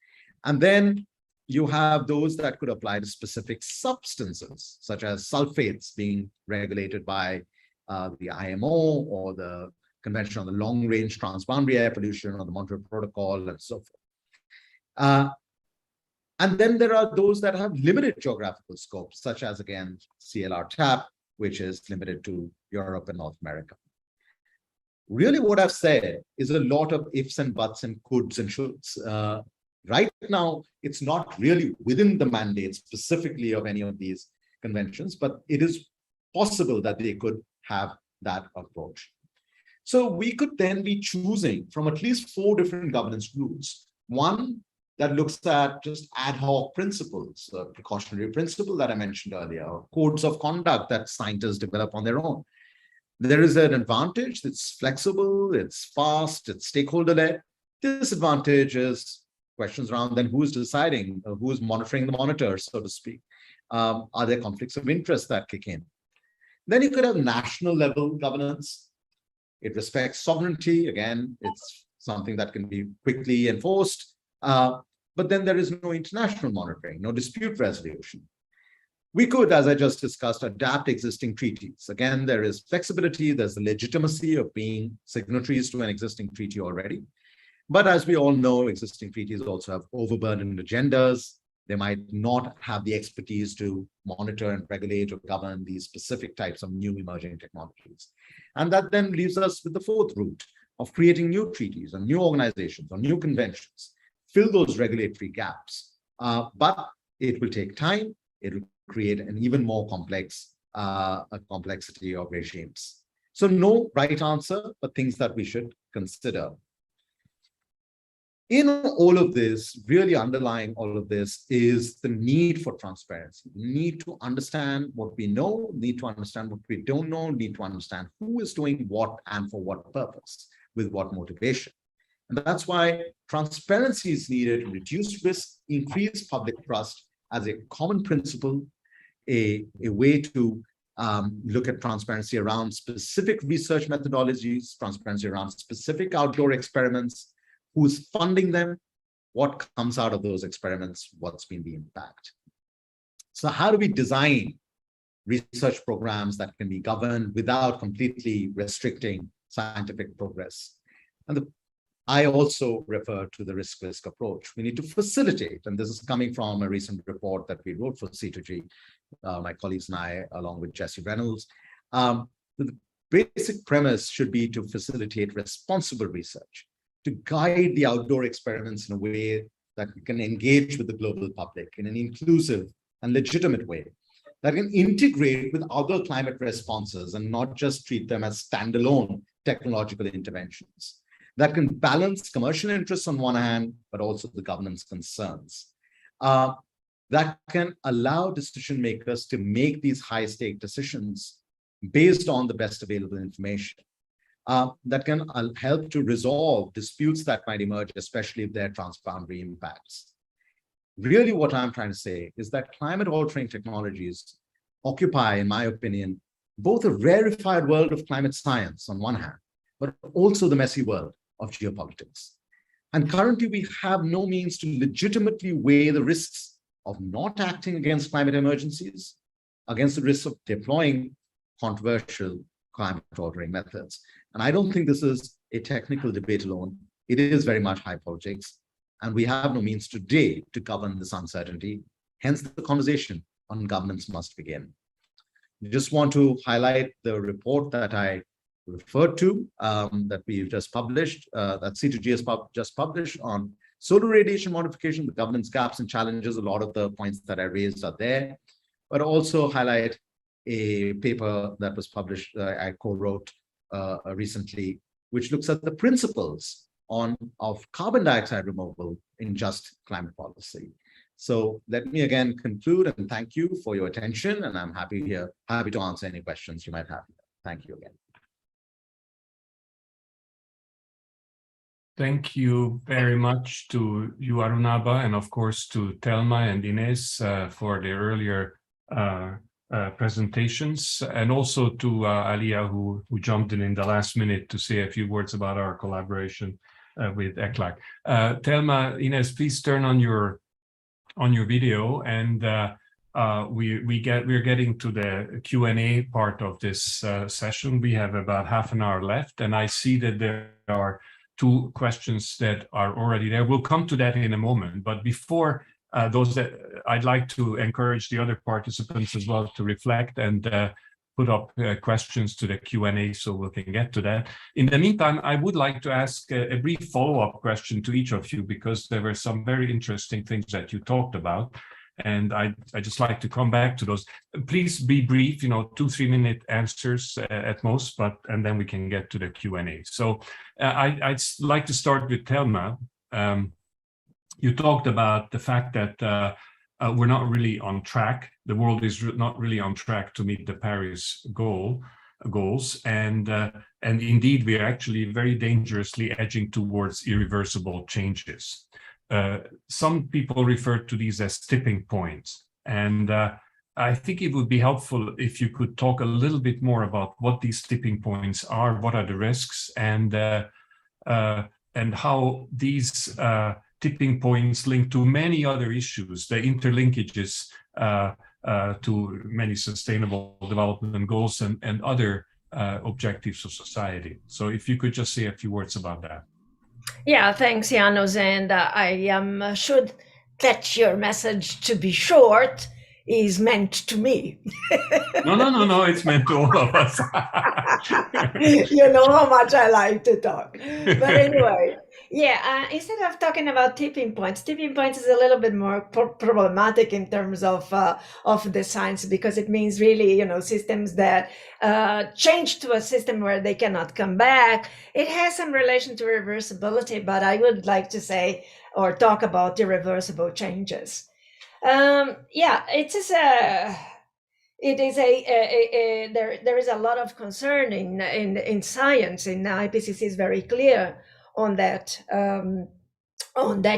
And then you have those that could apply to specific substances, such as sulfates being regulated by the IMO, or the Convention on the Long-Range Transboundary Air Pollution, or the Montreal Protocol, and so forth. And then there are those that have limited geographical scope, such as, again, CLR-TAP, which is limited to Europe and North America. Really, what I've said is a lot of ifs and buts and coulds and shoulds. Right now, it's not really within the mandate specifically of any of these conventions, but it is possible that they could have that approach. So we could then be choosing from at least 4 different governance rules. One that looks at just ad hoc principles, the precautionary principle that I mentioned earlier, or codes of conduct that scientists develop on their own. There is an advantage, it's flexible, it's fast, it's stakeholder-led. Disadvantage is questions around then who is deciding, who is monitoring the monitor, so to speak. Are there conflicts of interest that kick in? Then you could have national level governance. It respects sovereignty. Again, it's something that can be quickly enforced. But then there is no international monitoring, no dispute resolution. We could, as I just discussed, adapt existing treaties. Again, there is flexibility. There's the legitimacy of being signatories to an existing treaty already. But as we all know, existing treaties also have overburdened agendas. They might not have the expertise to monitor and regulate or govern these specific types of new emerging technologies. And that then leaves us with the fourth route of creating new treaties and new organizations or new conventions, fill those regulatory gaps. But it will take time. It will create an even more complex complexity of regimes. So no right answer, but things that we should consider. In all of this, really underlying all of this is the need for transparency. We need to understand what we know, need to understand what we don't know, need to understand who is doing what and for what purpose, with what motivation. And that's why transparency is needed to reduce risk, increase public trust as a common principle, a way to look at transparency around specific research methodologies, transparency around specific outdoor experiments, who's funding them, what comes out of those experiments, what's been the impact. So how do we design research programs that can be governed without completely restricting scientific progress? And I also refer to the risk-risk approach. We need to facilitate, and this is coming from a recent report that we wrote for C2G, my colleagues and I, along with Jesse Reynolds. The basic premise should be to facilitate responsible research, to guide the outdoor experiments in a way that we can engage with the global public in an inclusive and legitimate way, that can integrate with other climate responses and not just treat them as standalone technological interventions, that can balance commercial interests on one hand, but also the governance concerns. that can allow decision makers to make these high-stake decisions based on the best available information. That can help to resolve disputes that might emerge, especially if there are transboundary impacts. Really, what I'm trying to say is that climate-altering technologies occupy, in my opinion, both a rarefied world of climate science on one hand, but also the messy world of geopolitics. And currently, we have no means to legitimately weigh the risks of not acting against climate emergencies against the risks of deploying controversial climate-altering methods. And I don't think this is a technical debate alone. It is very much high politics. And we have no means today to govern this uncertainty. Hence, the conversation on governance must begin. I just want to highlight the report that I referred to, that we've just published, that C2G has just published on solar radiation modification, the governance gaps and challenges. A lot of the points that I raised are there, but also highlight a paper that was published, I co-wrote recently, which looks at the principles of carbon dioxide removal in just climate policy. So let me again conclude and thank you for your attention, and I'm happy to answer any questions you might have. Thank you again. Thank you very much to you, Arunabha, and of course to Thelma and Ines for their earlier presentations, and also to Alia, who jumped in the last minute to say a few words about our collaboration with ECLAC. Thelma, Ines, please turn on your video, and we're getting to the Q&A part of this session. We have about half an hour left, and I see that there are 2 questions that are already there. We'll come to that in a moment, but before I'd like to encourage the other participants as well to reflect and put up questions to the Q&A so we can get to that. In the meantime, I would like to ask a brief follow-up question to each of you, because there were some very interesting things that you talked about, and I just like to come back to those. Please be brief, 2-3 minute answers at most, and then we can get to the Q&A. So I'd like to start with Thelma. You talked about the fact that we're not really on track. The world is not really on track to meet the Paris goals, and indeed we are actually very dangerously edging towards irreversible changes. Some people refer to these as tipping points, and I think it would be helpful if you could talk a little bit more about what these tipping points are, what are the risks, and how these tipping points link to many other issues, the interlinkages to many sustainable development goals and other objectives of society. So if you could just say a few words about that. Yeah, thanks, Janos. And I should catch your message to be short is meant to me. No, it's meant to all of us. You know how much I like to talk. But anyway, yeah, instead of talking about tipping points is a little bit more problematic in terms of the science, because it means really, systems that change to a system where they cannot come back. It has some relation to reversibility, but I would like to say or talk about irreversible changes. There is a lot of concern in science, and IPCC is very clear on that.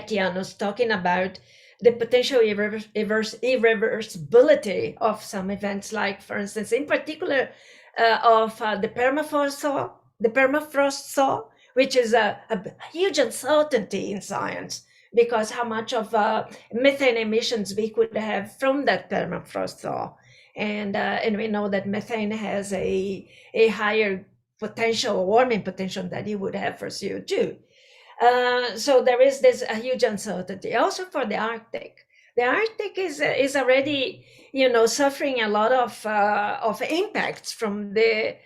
Janos, talking about the potential irreversibility of some events, like, for instance, in particular, of the permafrost thaw, which is a huge uncertainty in science, because how much of methane emissions we could have from that permafrost thaw. And we know that methane has a higher warming potential than it would have for CO2. So there is this a huge uncertainty. Also for the Arctic. The Arctic is already, suffering a lot of impacts from the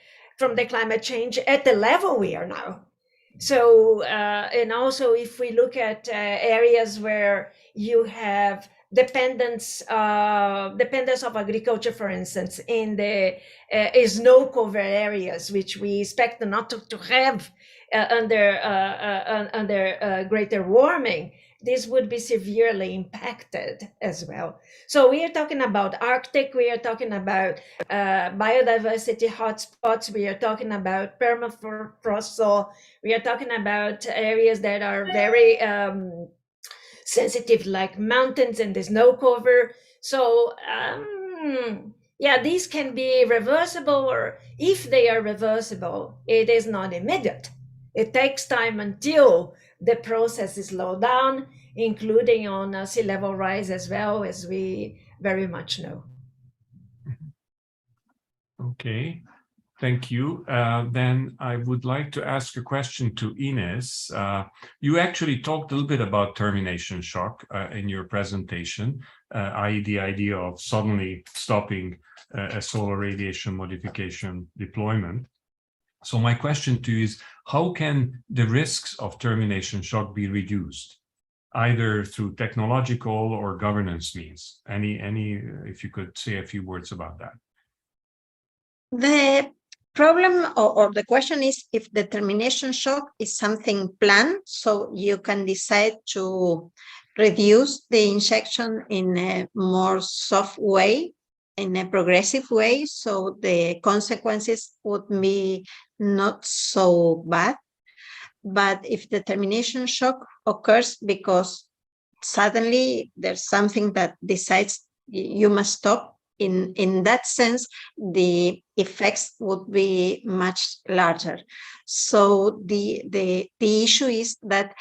climate change at the level we are now. So, and also if we look at areas where you have dependence of agriculture, for instance, in the snow covered areas, which we expect not to have under greater warming, this would be severely impacted as well. So we are talking about Arctic, we are talking about biodiversity hotspots, we are talking about permafrost, so we are talking about areas that are very sensitive, like mountains and the snow cover. So yeah, these can be reversible, or if they are reversible, it is not immediate. It takes time until the process is slowed down, including on sea level rise as well, as we very much know. Okay, thank you. Then I would like to ask a question to Ines. You actually talked a little bit about termination shock in your presentation, i.e. the idea of suddenly stopping a solar radiation modification deployment. So my question to you is, how can the risks of termination shock be reduced, either through technological or governance means? If you could say a few words about that. The problem or the question is if the termination shock is something planned, so you can decide to reduce the injection in a more soft way, in a progressive way, so the consequences would be not so bad. But if the termination shock occurs because suddenly there's something that decides you must stop, in that sense, the effects would be much larger. So the issue is that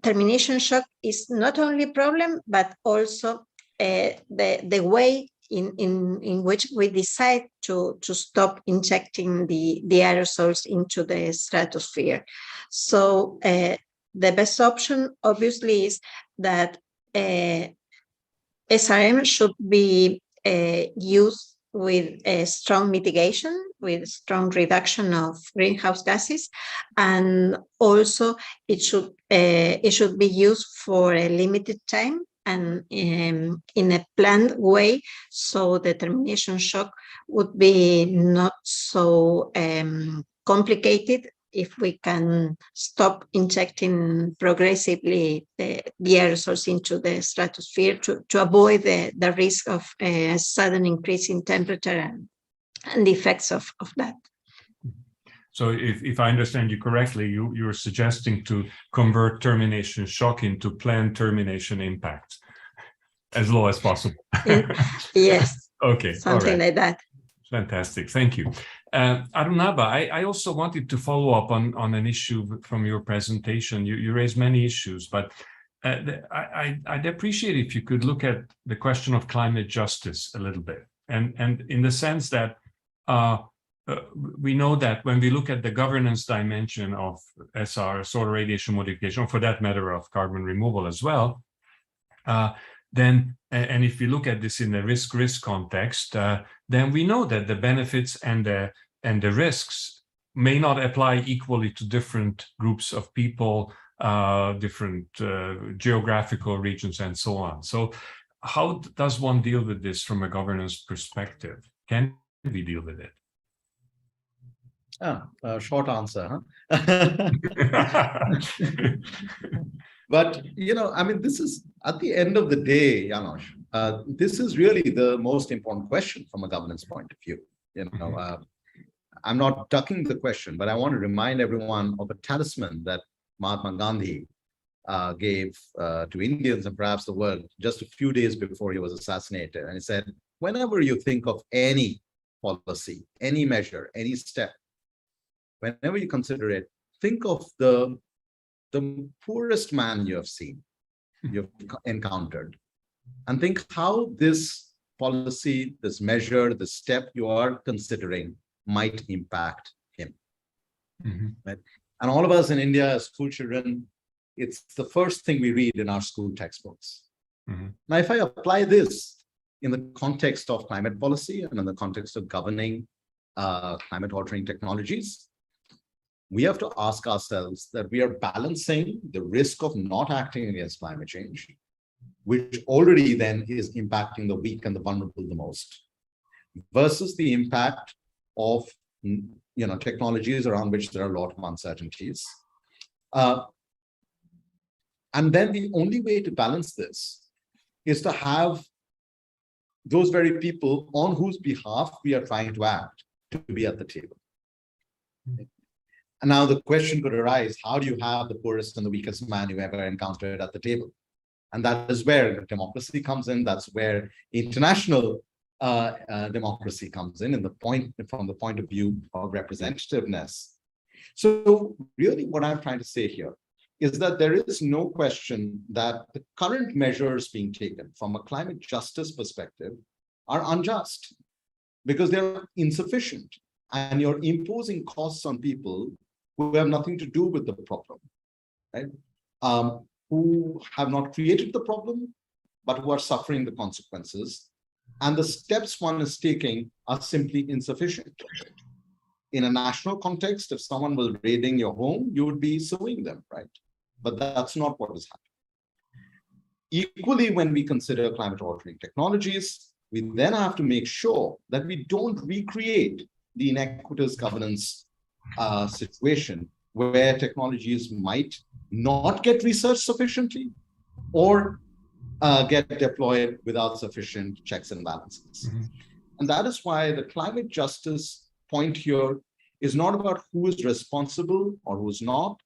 termination shock is not only a problem, but also the way in which we decide to stop injecting the aerosols into the stratosphere. So the best option, obviously, is that SRM should be used with a strong mitigation, with strong reduction of greenhouse gases, and also it should be used for a limited time and in a planned way, so the termination shock would be not so complicated if we can stop injecting progressively the aerosols into the stratosphere to avoid the risk of a sudden increase in temperature and the effects of that. So if I understand you correctly, you're suggesting to convert termination shock into planned termination impact as low as possible. Yes. Okay. Something like that. Fantastic. Thank you. Arunabha, I also wanted to follow up on an issue from your presentation. You raised many issues, but I'd appreciate if you could look at the question of climate justice a little bit. And in the sense that we know that when we look at the governance dimension of SR, solar radiation modification, or for that matter of carbon removal as well, then, and if we look at this in a risk context, then we know that the benefits and the risks may not apply equally to different groups of people, different geographical regions, and so on. So how does one deal with this from a governance perspective? Can we deal with it? Short answer, huh? But, I mean, this is, at the end of the day, Janosch, this is really the most important question from a governance point of view. I'm not ducking the question, but I want to remind everyone of a talisman that Mahatma Gandhi gave to Indians and perhaps the world just a few days before he was assassinated. And he said, whenever you think of any policy, any measure, any step, whenever you consider it, think of the poorest man you have seen, you've encountered, and think how this policy, this measure, the step you are considering might impact him. Right? And all of us in India as school children, it's the first thing we read in our school textbooks. Now, if I apply this in the context of climate policy and in the context of governing climate altering technologies, we have to ask ourselves that we are balancing the risk of not acting against climate change, which already then is impacting the weak and the vulnerable the most, versus the impact of technologies around which there are a lot of uncertainties. And then the only way to balance this is to have those very people on whose behalf we are trying to act to be at the table. And now the question could arise, how do you have the poorest and the weakest man you ever encountered at the table? And that is where democracy comes in. That's where international democracy comes in, from the point of view of representativeness. So really what I'm trying to say here is that there is no question that the current measures being taken from a climate justice perspective are unjust because they're insufficient, and you're imposing costs on people who have nothing to do with the problem, right? Who have not created the problem, but who are suffering the consequences. And the steps one is taking are simply insufficient. In a national context, if someone was raiding your home, you would be suing them, right? But that's not what is happening. Equally, when we consider climate altering technologies, we then have to make sure that we don't recreate the inequitous governance situation where technologies might not get researched sufficiently or get deployed without sufficient checks and balances. Mm-hmm. And that is why the climate justice point here is not about who is responsible or who's not,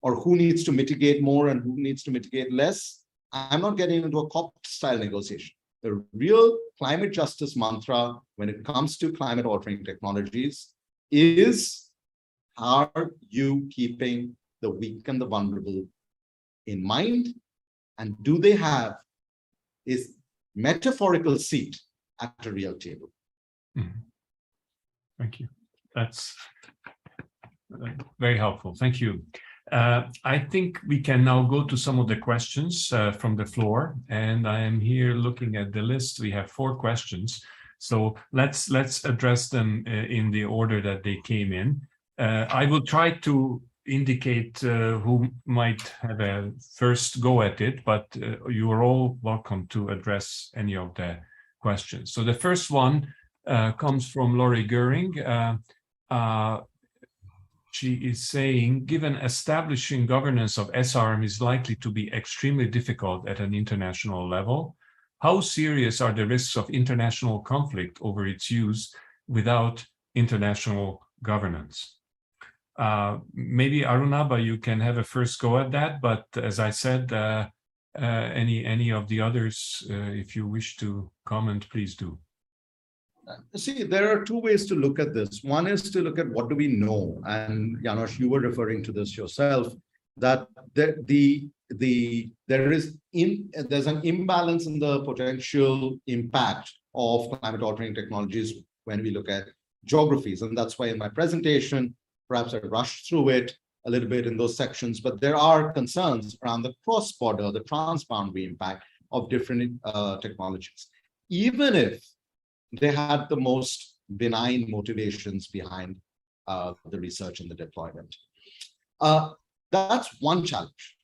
or who needs to mitigate more and who needs to mitigate less. I'm not getting into a COP-style negotiation. The real climate justice mantra when it comes to climate altering technologies is, are you keeping the weak and the vulnerable in mind? And do they have a metaphorical seat at a real table? Mm-hmm. Thank you. That's very helpful. Thank you. I think we can now go to some of the questions from the floor, and I am here looking at the list. We have 4 questions, so let's address them in the order that they came in. I will try to indicate who might have a first go at it, but you are all welcome to address any of the questions. So the first one comes from Laurie Goering. She is saying, given establishing governance of SRM is likely to be extremely difficult at an international level, how serious are the risks of international conflict over its use without international governance? Maybe Arunabha, you can have a first go at that, but as I said, any of the others, if you wish to comment, please do. See, there are 2 ways to look at this. One is to look at what do we know, and Janosch, you were referring to this yourself, that there's an imbalance in the potential impact of climate altering technologies when we look at geographies, and that's why in my presentation, perhaps I rushed through it a little bit in those sections, but there are concerns around the cross-border, the transboundary impact of different technologies, even if they had the most benign motivations behind the research and the deployment. That's one challenge.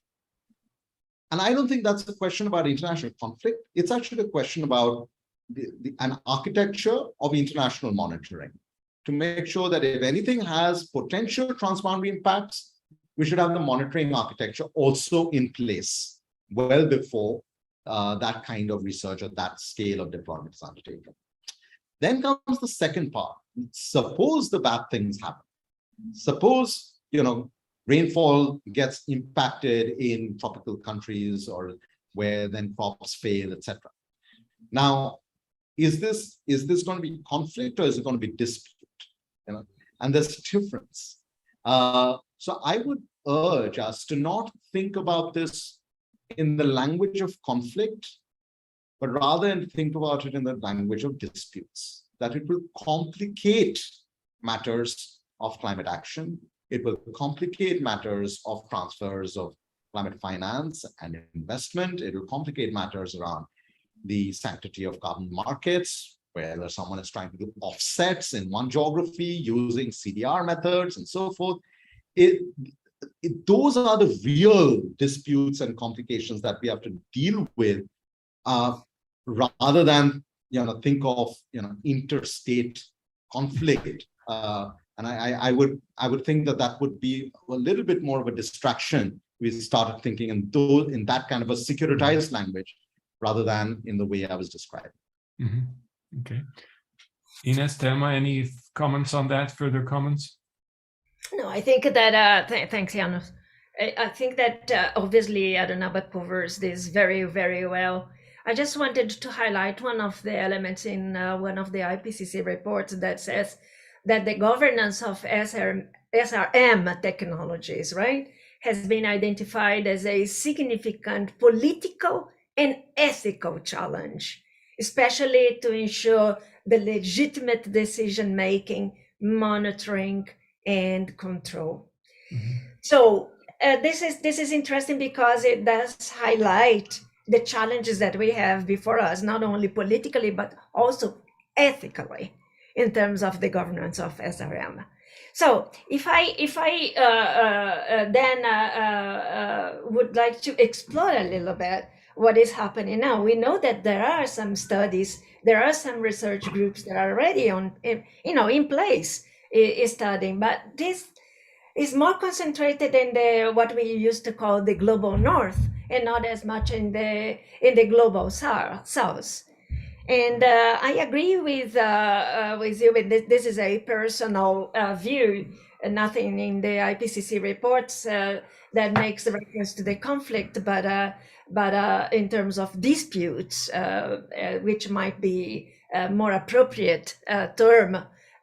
And I don't think that's a question about international conflict. It's actually a question about an architecture of international monitoring to make sure that if anything has potential transboundary impacts, we should have the monitoring architecture also in place well before that kind of research or that scale of deployment is undertaken. Then comes the second part. Suppose the bad things happen. Suppose, rainfall gets impacted in tropical countries or where then crops fail, etc. Now, is this going to be conflict or is it going to be dispute? And there's a difference. So I would urge us to not think about this in the language of conflict, but rather think about it in the language of disputes, that it will complicate matters of climate action. It will complicate matters of transfers of climate finance and investment. It will complicate matters around the sanctity of carbon markets, whether someone is trying to do offsets in one geography using CDR methods and so forth. Those are the real disputes and complications that we have to deal with, rather than think of interstate conflict. And I would think that would be a little bit more of a distraction we started thinking in that kind of a securitized language rather than in the way I was describing. Okay. Ines, Thelma, any comments on that? Further comments? No, I think that, thanks, Janos. I think that obviously Adanaba covers this very, very well. I just wanted to highlight one of the elements in one of the IPCC reports that says that the governance of SRM technologies, right, has been identified as a significant political and ethical challenge, especially to ensure the legitimate decision-making, monitoring, and control. So this is interesting because it does highlight the challenges that we have before us, not only politically, but also ethically in terms of the governance of SRM. So if I would like to explore a little bit what is happening now, we know that there are some studies, there are some research groups that are already in place studying, but this is more concentrated in what we used to call the global north, and not as much in the global south. And I agree with you. This is a personal view. Nothing in the IPCC reports that makes reference to the conflict, but in terms of disputes, which might be a more appropriate term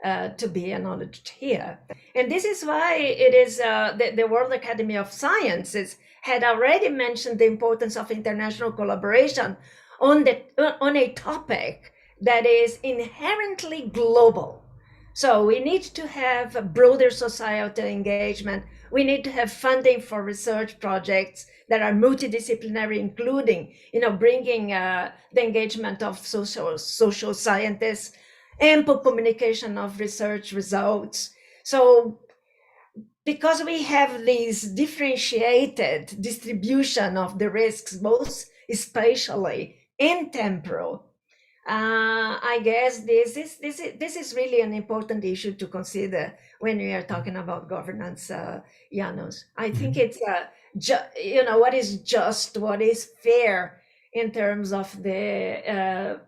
to be acknowledged here. And this is why it is the World Academy of Sciences had already mentioned the importance of international collaboration on a topic that is inherently global. So we need to have broader societal engagement. We need to have funding for research projects that are multidisciplinary, including, bringing the engagement of social scientists, ample communication of research results. So because we have this differentiated distribution of the risks, both spatially and temporal, I guess this is really an important issue to consider when we are talking about governance, Janos. I think it's what is just, what is fair in terms of the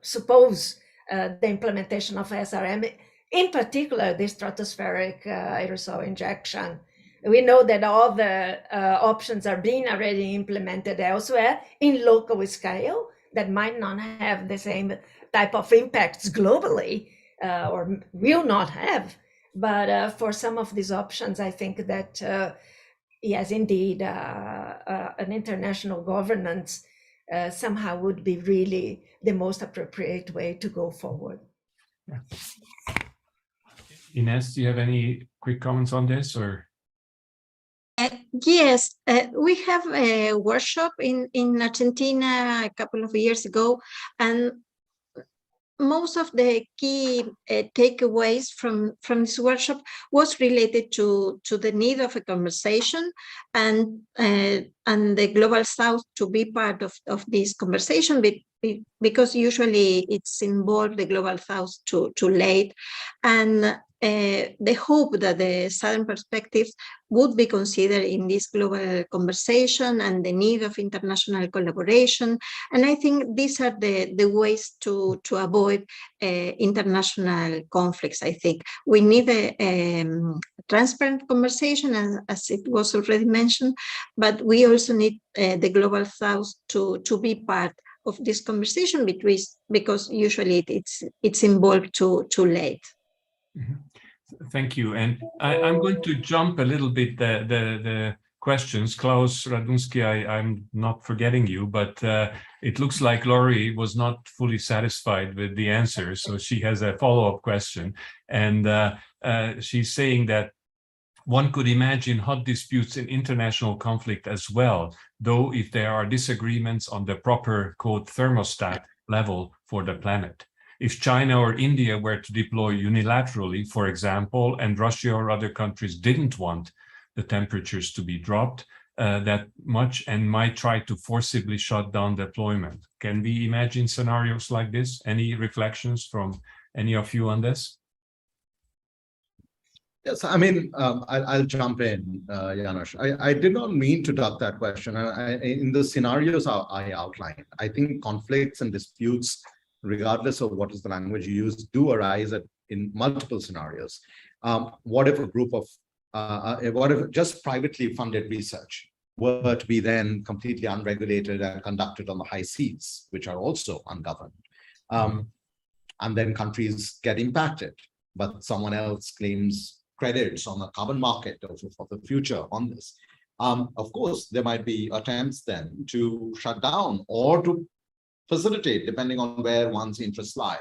the implementation of SRM, in particular the stratospheric aerosol injection. We know that all the options are being already implemented elsewhere in local scale that might not have the same type of impacts globally, or will not have. But for some of these options, I think that, yes, indeed, an international governance somehow would be really the most appropriate way to go forward. Yeah. Ines, do you have any quick comments on this, or? Yes, we have a workshop in Argentina a couple of years ago, and most of the key takeaways from this workshop was related to the need of a conversation and the Global South to be part of this conversation, because usually it's involved the Global South too late, and the hope that the Southern perspectives would be considered in this global conversation and the need of international collaboration. And I think these are the ways to avoid international conflicts. I think we need a transparent conversation, as it was already mentioned, but we also need the Global South to be part of this conversation, because usually it's involved too late. Mm-hmm. Thank you. And I'm going to jump a little bit the questions. Klaus Radunsky, I'm not forgetting you, but it looks like Laurie was not fully satisfied with the answer. So she has a follow-up question. And she's saying that one could imagine hot disputes in international conflict as well, though if there are disagreements on the proper, quote, thermostat level for the planet. If China or India were to deploy unilaterally, for example, and Russia or other countries didn't want the temperatures to be dropped that much and might try to forcibly shut down deployment. Can we imagine scenarios like this? Any reflections from any of you on this? Yes, I mean, I'll jump in, Janusz. I did not mean to duck that question. In the scenarios I outlined, I think conflicts and disputes, regardless of what is the language you use, do arise in multiple scenarios. What if a group of, what if just privately funded research were to be then completely unregulated and conducted on the high seas, which are also ungoverned? And then countries get impacted, but someone else claims credits on the carbon market for the future on this. Of course, there might be attempts then to shut down or to facilitate, depending on where one's interests lie.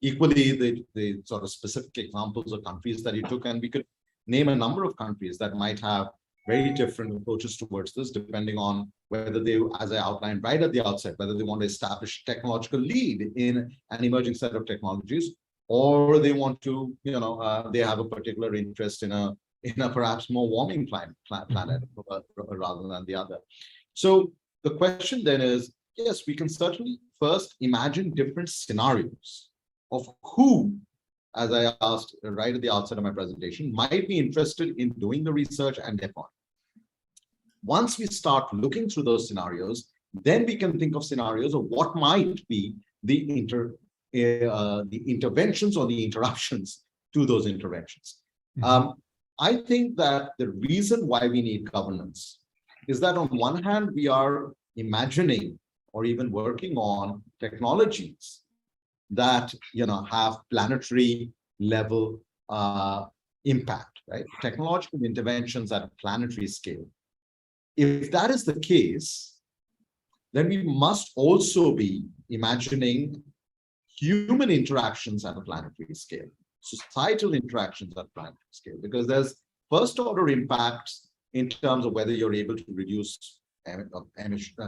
Equally, the sort of specific examples of countries that you took, and we could name a number of countries that might have very different approaches towards this, depending on whether they, as I outlined right at the outset, whether they want to establish technological lead in an emerging set of technologies, or they want to, they have a particular interest in a perhaps more warming planet rather than the other. So the question then is, yes, we can certainly first imagine different scenarios of who, as I asked right at the outset of my presentation, might be interested in doing the research and therefore. Once we start looking through those scenarios, then we can think of scenarios of what might be the interventions or the interruptions to those interventions. I think that the reason why we need governance is that on one hand, we are imagining or even working on technologies that have planetary level impact, right? Technological interventions at a planetary scale. If that is the case, then we must also be imagining human interactions at a planetary scale, societal interactions at a planetary scale, because there's first order impacts in terms of whether you're able to reduce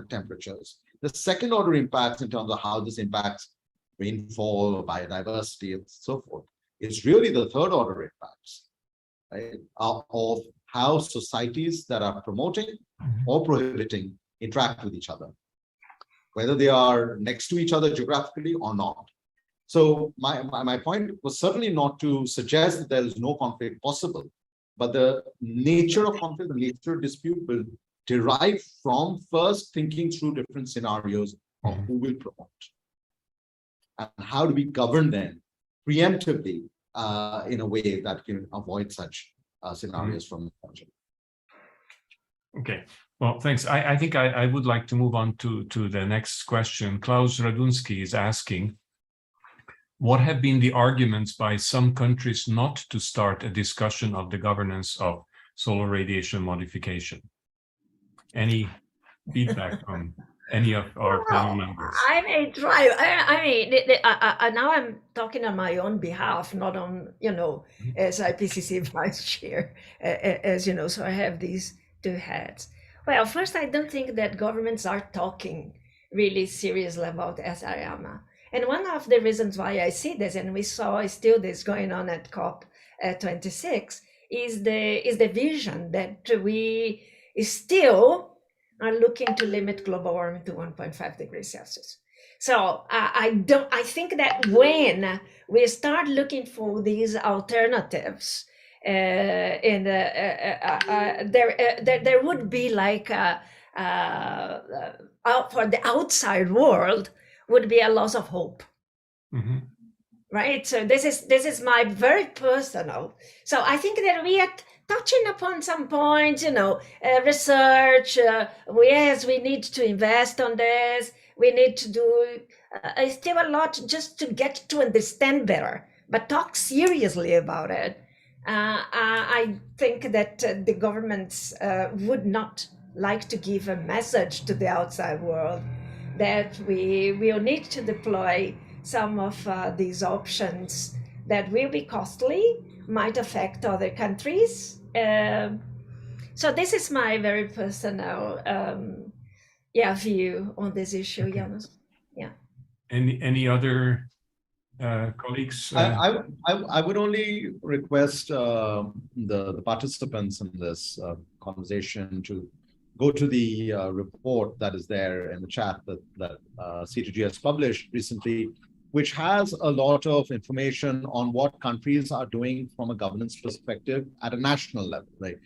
temperatures. The second order impacts in terms of how this impacts rainfall, biodiversity, and so forth. It's really the third order impacts, right, of how societies that are promoting or prohibiting interact with each other, whether they are next to each other geographically or not. So my point was certainly not to suggest that there is no conflict possible, but the nature of conflict, the nature of dispute will derive from first thinking through different scenarios of who will promote and how do we govern them preemptively in a way that can avoid such scenarios from the future. Okay, well, thanks. I think I would like to move on to the next question. Klaus Radunsky is asking, what have been the arguments by some countries not to start a discussion of the governance of solar radiation modification? Any feedback from any of our panel members? I may try. I mean, now I'm talking on my own behalf, not on, as IPCC vice chair, as you know, so I have these two hats. Well, first, I don't think that governments are talking really seriously about SRM. And one of the reasons why I see this, and we saw still this going on at COP26, is the vision that we still are looking to limit global warming to 1.5 degrees Celsius. So I think that when we start looking for these alternatives, there would be like for the outside world would be a loss of hope. Right? So this is my very personal. So I think that we are touching upon some points, research. Yes, we need to invest on this. We need to do still a lot just to get to understand better, but talk seriously about it. I think that the governments would not like to give a message to the outside world that we will need to deploy some of these options that will be costly, might affect other countries. So this is my very personal view on this issue, Okay. Janusz. Yeah. Any other colleagues? I would only request the participants in this conversation to go to the report that is there in the chat that C2G has published recently which has a lot of information on what countries are doing from a governance perspective at a national level, right?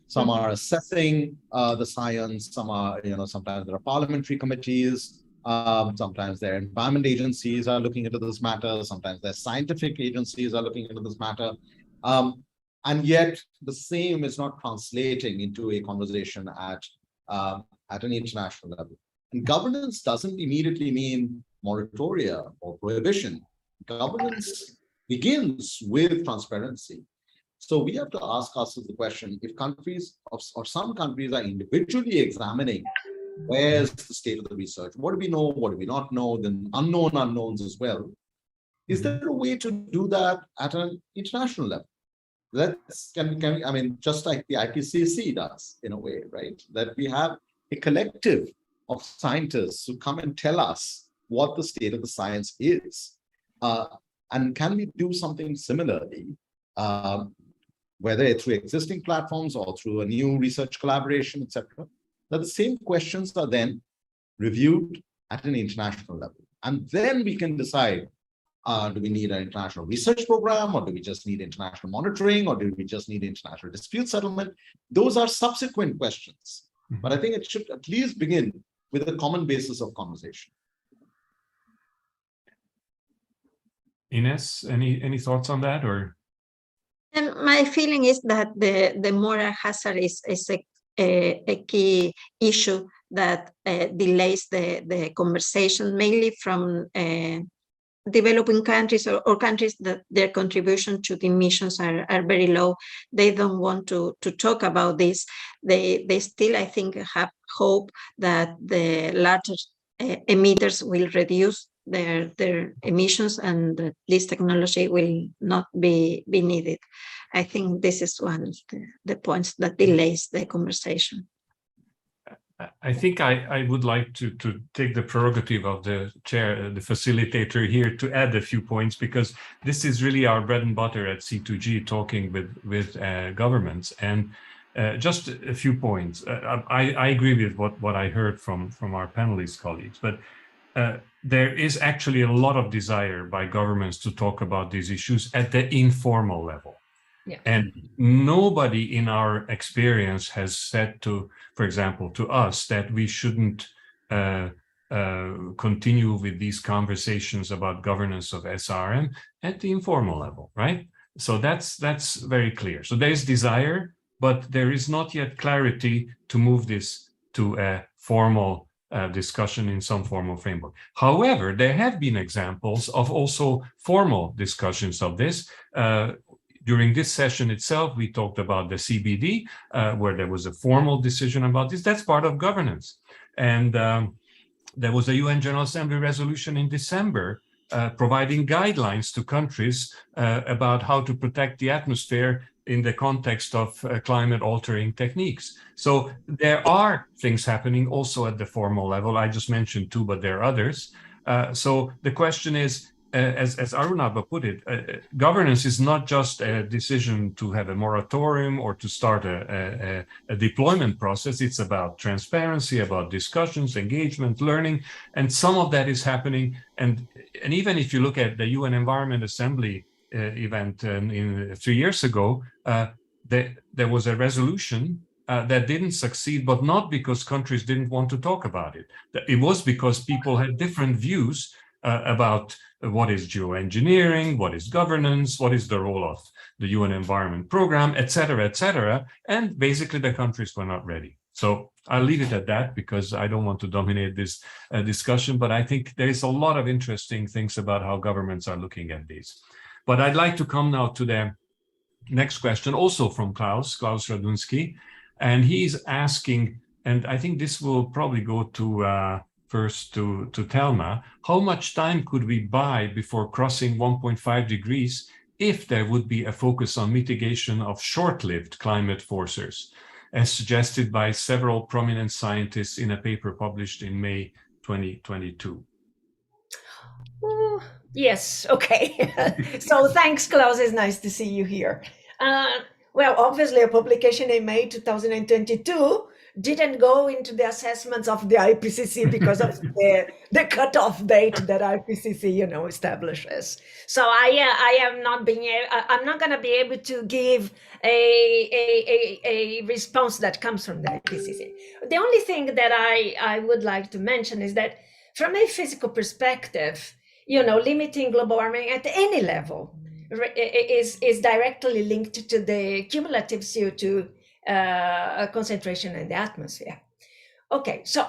Some are assessing the science, some are, sometimes there are parliamentary committees, sometimes their environment agencies are looking into this matter, sometimes their scientific agencies are looking into this matter. And yet the same is not translating into a conversation at an international level. And governance doesn't immediately mean moratoria or prohibition. Governance begins with transparency. So we have to ask ourselves the question, if countries or some countries are individually examining where's the state of the research, what do we know, what do we not know, then unknown unknowns as well. Is there a way to do that at an international level? I mean, just like the IPCC does in a way, right? That we have a collective of scientists who come and tell us what the state of the science is. And can we do something similarly, whether it's through existing platforms or through a new research collaboration, etc., that the same questions are then reviewed at an international level. And then we can decide, do we need an international research program, or do we just need international monitoring, or do we just need international dispute settlement? Those are subsequent questions. But I think it should at least begin with a common basis of conversation. Ines, any thoughts on that, or? And my feeling is that the moral hazard is a key issue that delays the conversation, mainly from developing countries or countries that their contribution to the emissions are very low. They don't want to talk about this. They still, I think, have hope that the larger emitters will reduce their emissions and that this technology will not be needed. I think this is one of the points that delays the conversation. I think I would like to take the prerogative of the chair, the facilitator here, to add a few points, because this is really our bread and butter at C2G, talking with governments. And just a few points. I agree with what I heard from our panelist colleagues, but there is actually a lot of desire by governments to talk about these issues at the informal level. Yeah. And nobody in our experience has said to, for example, to us that we shouldn't continue with these conversations about governance of SRM at the informal level, right? So that's very clear. So there is desire, but there is not yet clarity to move this to a formal discussion in some formal framework. However, there have been examples of also formal discussions of this. During this session itself, we talked about the CBD, where there was a formal decision about this. That's part of governance. And there was a UN General Assembly resolution in December providing guidelines to countries about how to protect the atmosphere in the context of climate altering techniques. So there are things happening also at the formal level. I just mentioned two, but there are others. So the question is, as Arunabha put it, governance is not just a decision to have a moratorium or to start a deployment process. It's about transparency, about discussions, engagement, learning, and some of that is happening. And even if you look at the UN Environment Assembly event in 3 years ago, there was a resolution that didn't succeed, but not because countries didn't want to talk about it. It was because people had different views about what is geoengineering, what is governance, what is the role of the UN Environment Program, et cetera, and basically the countries were not ready. So I'll leave it at that because I don't want to dominate this discussion, but I think there is a lot of interesting things about how governments are looking at these. But I'd like to come now to the next question, also from Klaus Radunsky, and he's asking, and I think this will probably go to first to Thelma, how much time could we buy before crossing 1.5 degrees if there would be a focus on mitigation of short-lived climate forcers, as suggested by several prominent scientists in a paper published in May 2022? Yes, okay. So thanks, Klaus. It's nice to see you here. Well, obviously a publication in May 2022 didn't go into the assessments of the IPCC because of the cutoff date that IPCC, establishes. So I am not I'm not going to be able to give a response that comes from the IPCC. The only thing that I would like to mention is that from a physical perspective, limiting global warming at any level is directly linked to the cumulative CO2 concentration in the atmosphere. Okay, so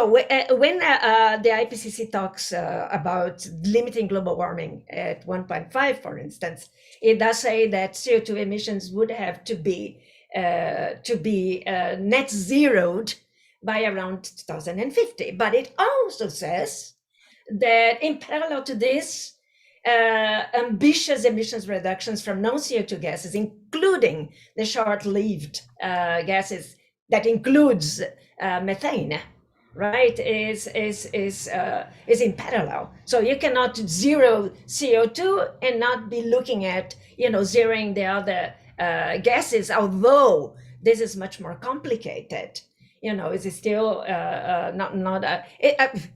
when the IPCC talks about limiting global warming at 1.5, for instance, it does say that CO2 emissions would have to be net zeroed by around 2050. But it also says that in parallel to this, ambitious emissions reductions from non-CO2 gases, including the short-lived gases that includes methane, right, is in parallel. So you cannot zero CO2 and not be looking at zeroing the other gases, although this is much more complicated. It's still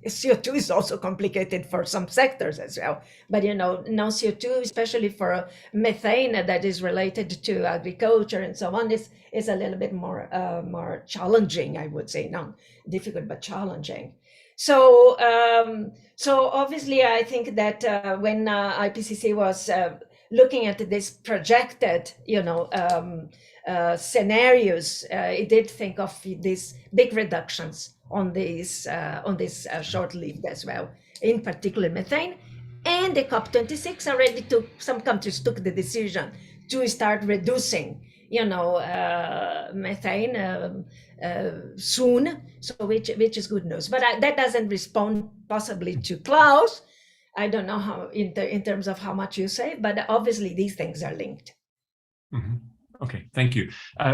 CO2 is also complicated for some sectors as well. But non-CO2, especially for methane that is related to agriculture and so on, is a little bit more challenging, I would say, not difficult but challenging. So obviously, I think that when IPCC was looking at this projected, scenarios, it did think of these big reductions on these short-lived as well, in particular methane. And the COP26 already some countries took the decision to start reducing, methane soon, so which is good news. But that doesn't respond possibly to Klaus. I don't know how in terms of how much you say, but obviously these things are linked. Mm-hmm. Okay, thank you.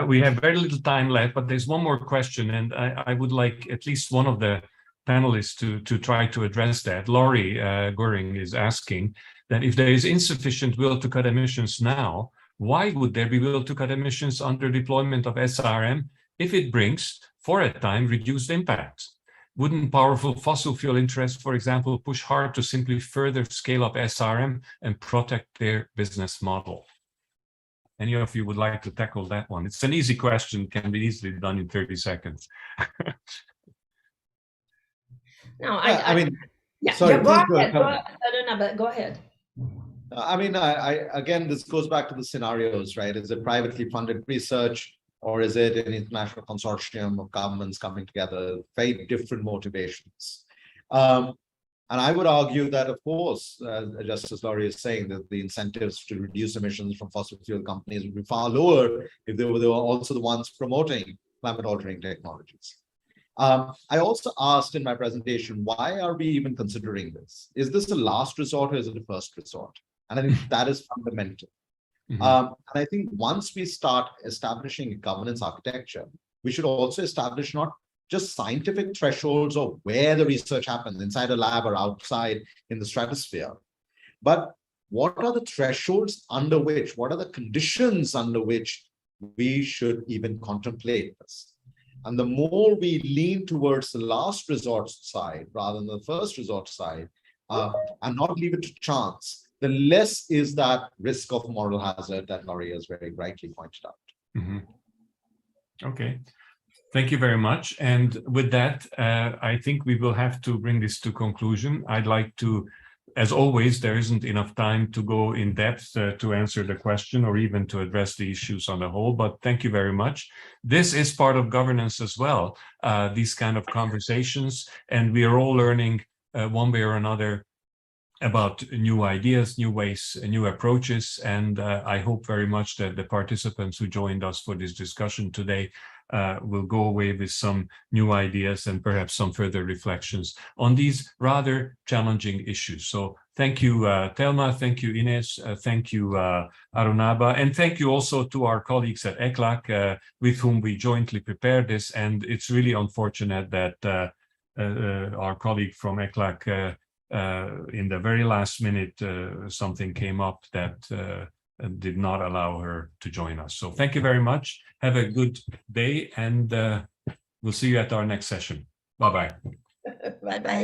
We have very little time left, but there's one more question, and I would like at least one of the panelists to try to address that. Laurie Goring is asking that if there is insufficient will to cut emissions now, why would there be will to cut emissions under deployment of SRM if it brings, for a time, reduced impacts? Wouldn't powerful fossil fuel interests, for example, push hard to simply further scale up SRM and protect their business model? Any of you would like to tackle that one? It's an easy question, can be easily done in 30 seconds. No, I mean, yeah, sorry, go ahead. Go ahead. I mean, again, this goes back to the scenarios, right? Is it privately funded research, or is it an international consortium of governments coming together? Very different motivations. And I would argue that, of course, just as Laurie is saying, that the incentives to reduce emissions from fossil fuel companies would be far lower if they were also the ones promoting climate-altering technologies. I also asked in my presentation, why are we even considering this? Is this a last resort or is it a first resort? And I think that is fundamental. Mm-hmm. And I think once we start establishing a governance architecture, we should also establish not just scientific thresholds of where the research happens, inside a lab or outside in the stratosphere, but what are the thresholds under which, what are the conditions under which we should even contemplate this? And the more we lean towards the last resort side rather than the first resort side, and not leave it to chance, the less is that risk of moral hazard that Laurie has very rightly pointed out. Mm-hmm. Okay. Thank you very much. And with that, I think we will have to bring this to conclusion. I'd like to, as always, there isn't enough time to go in depth to answer the question or even to address the issues on the whole, but thank you very much. This is part of governance as well, these kind of conversations, and we are all learning one way or another about new ideas, new ways, new approaches, and I hope very much that the participants who joined us for this discussion today will go away with some new ideas and perhaps some further reflections on these rather challenging issues. So thank you, Thelma, thank you, Ines, thank you, Arunaba, and thank you also to our colleagues at ECLAC with whom we jointly prepared this. And it's really unfortunate that our colleague from ECLAC in the very last minute, something came up that did not allow her to join us. So thank you very much. Have a good day and We'll see you at our next session. Bye-bye. Bye-bye.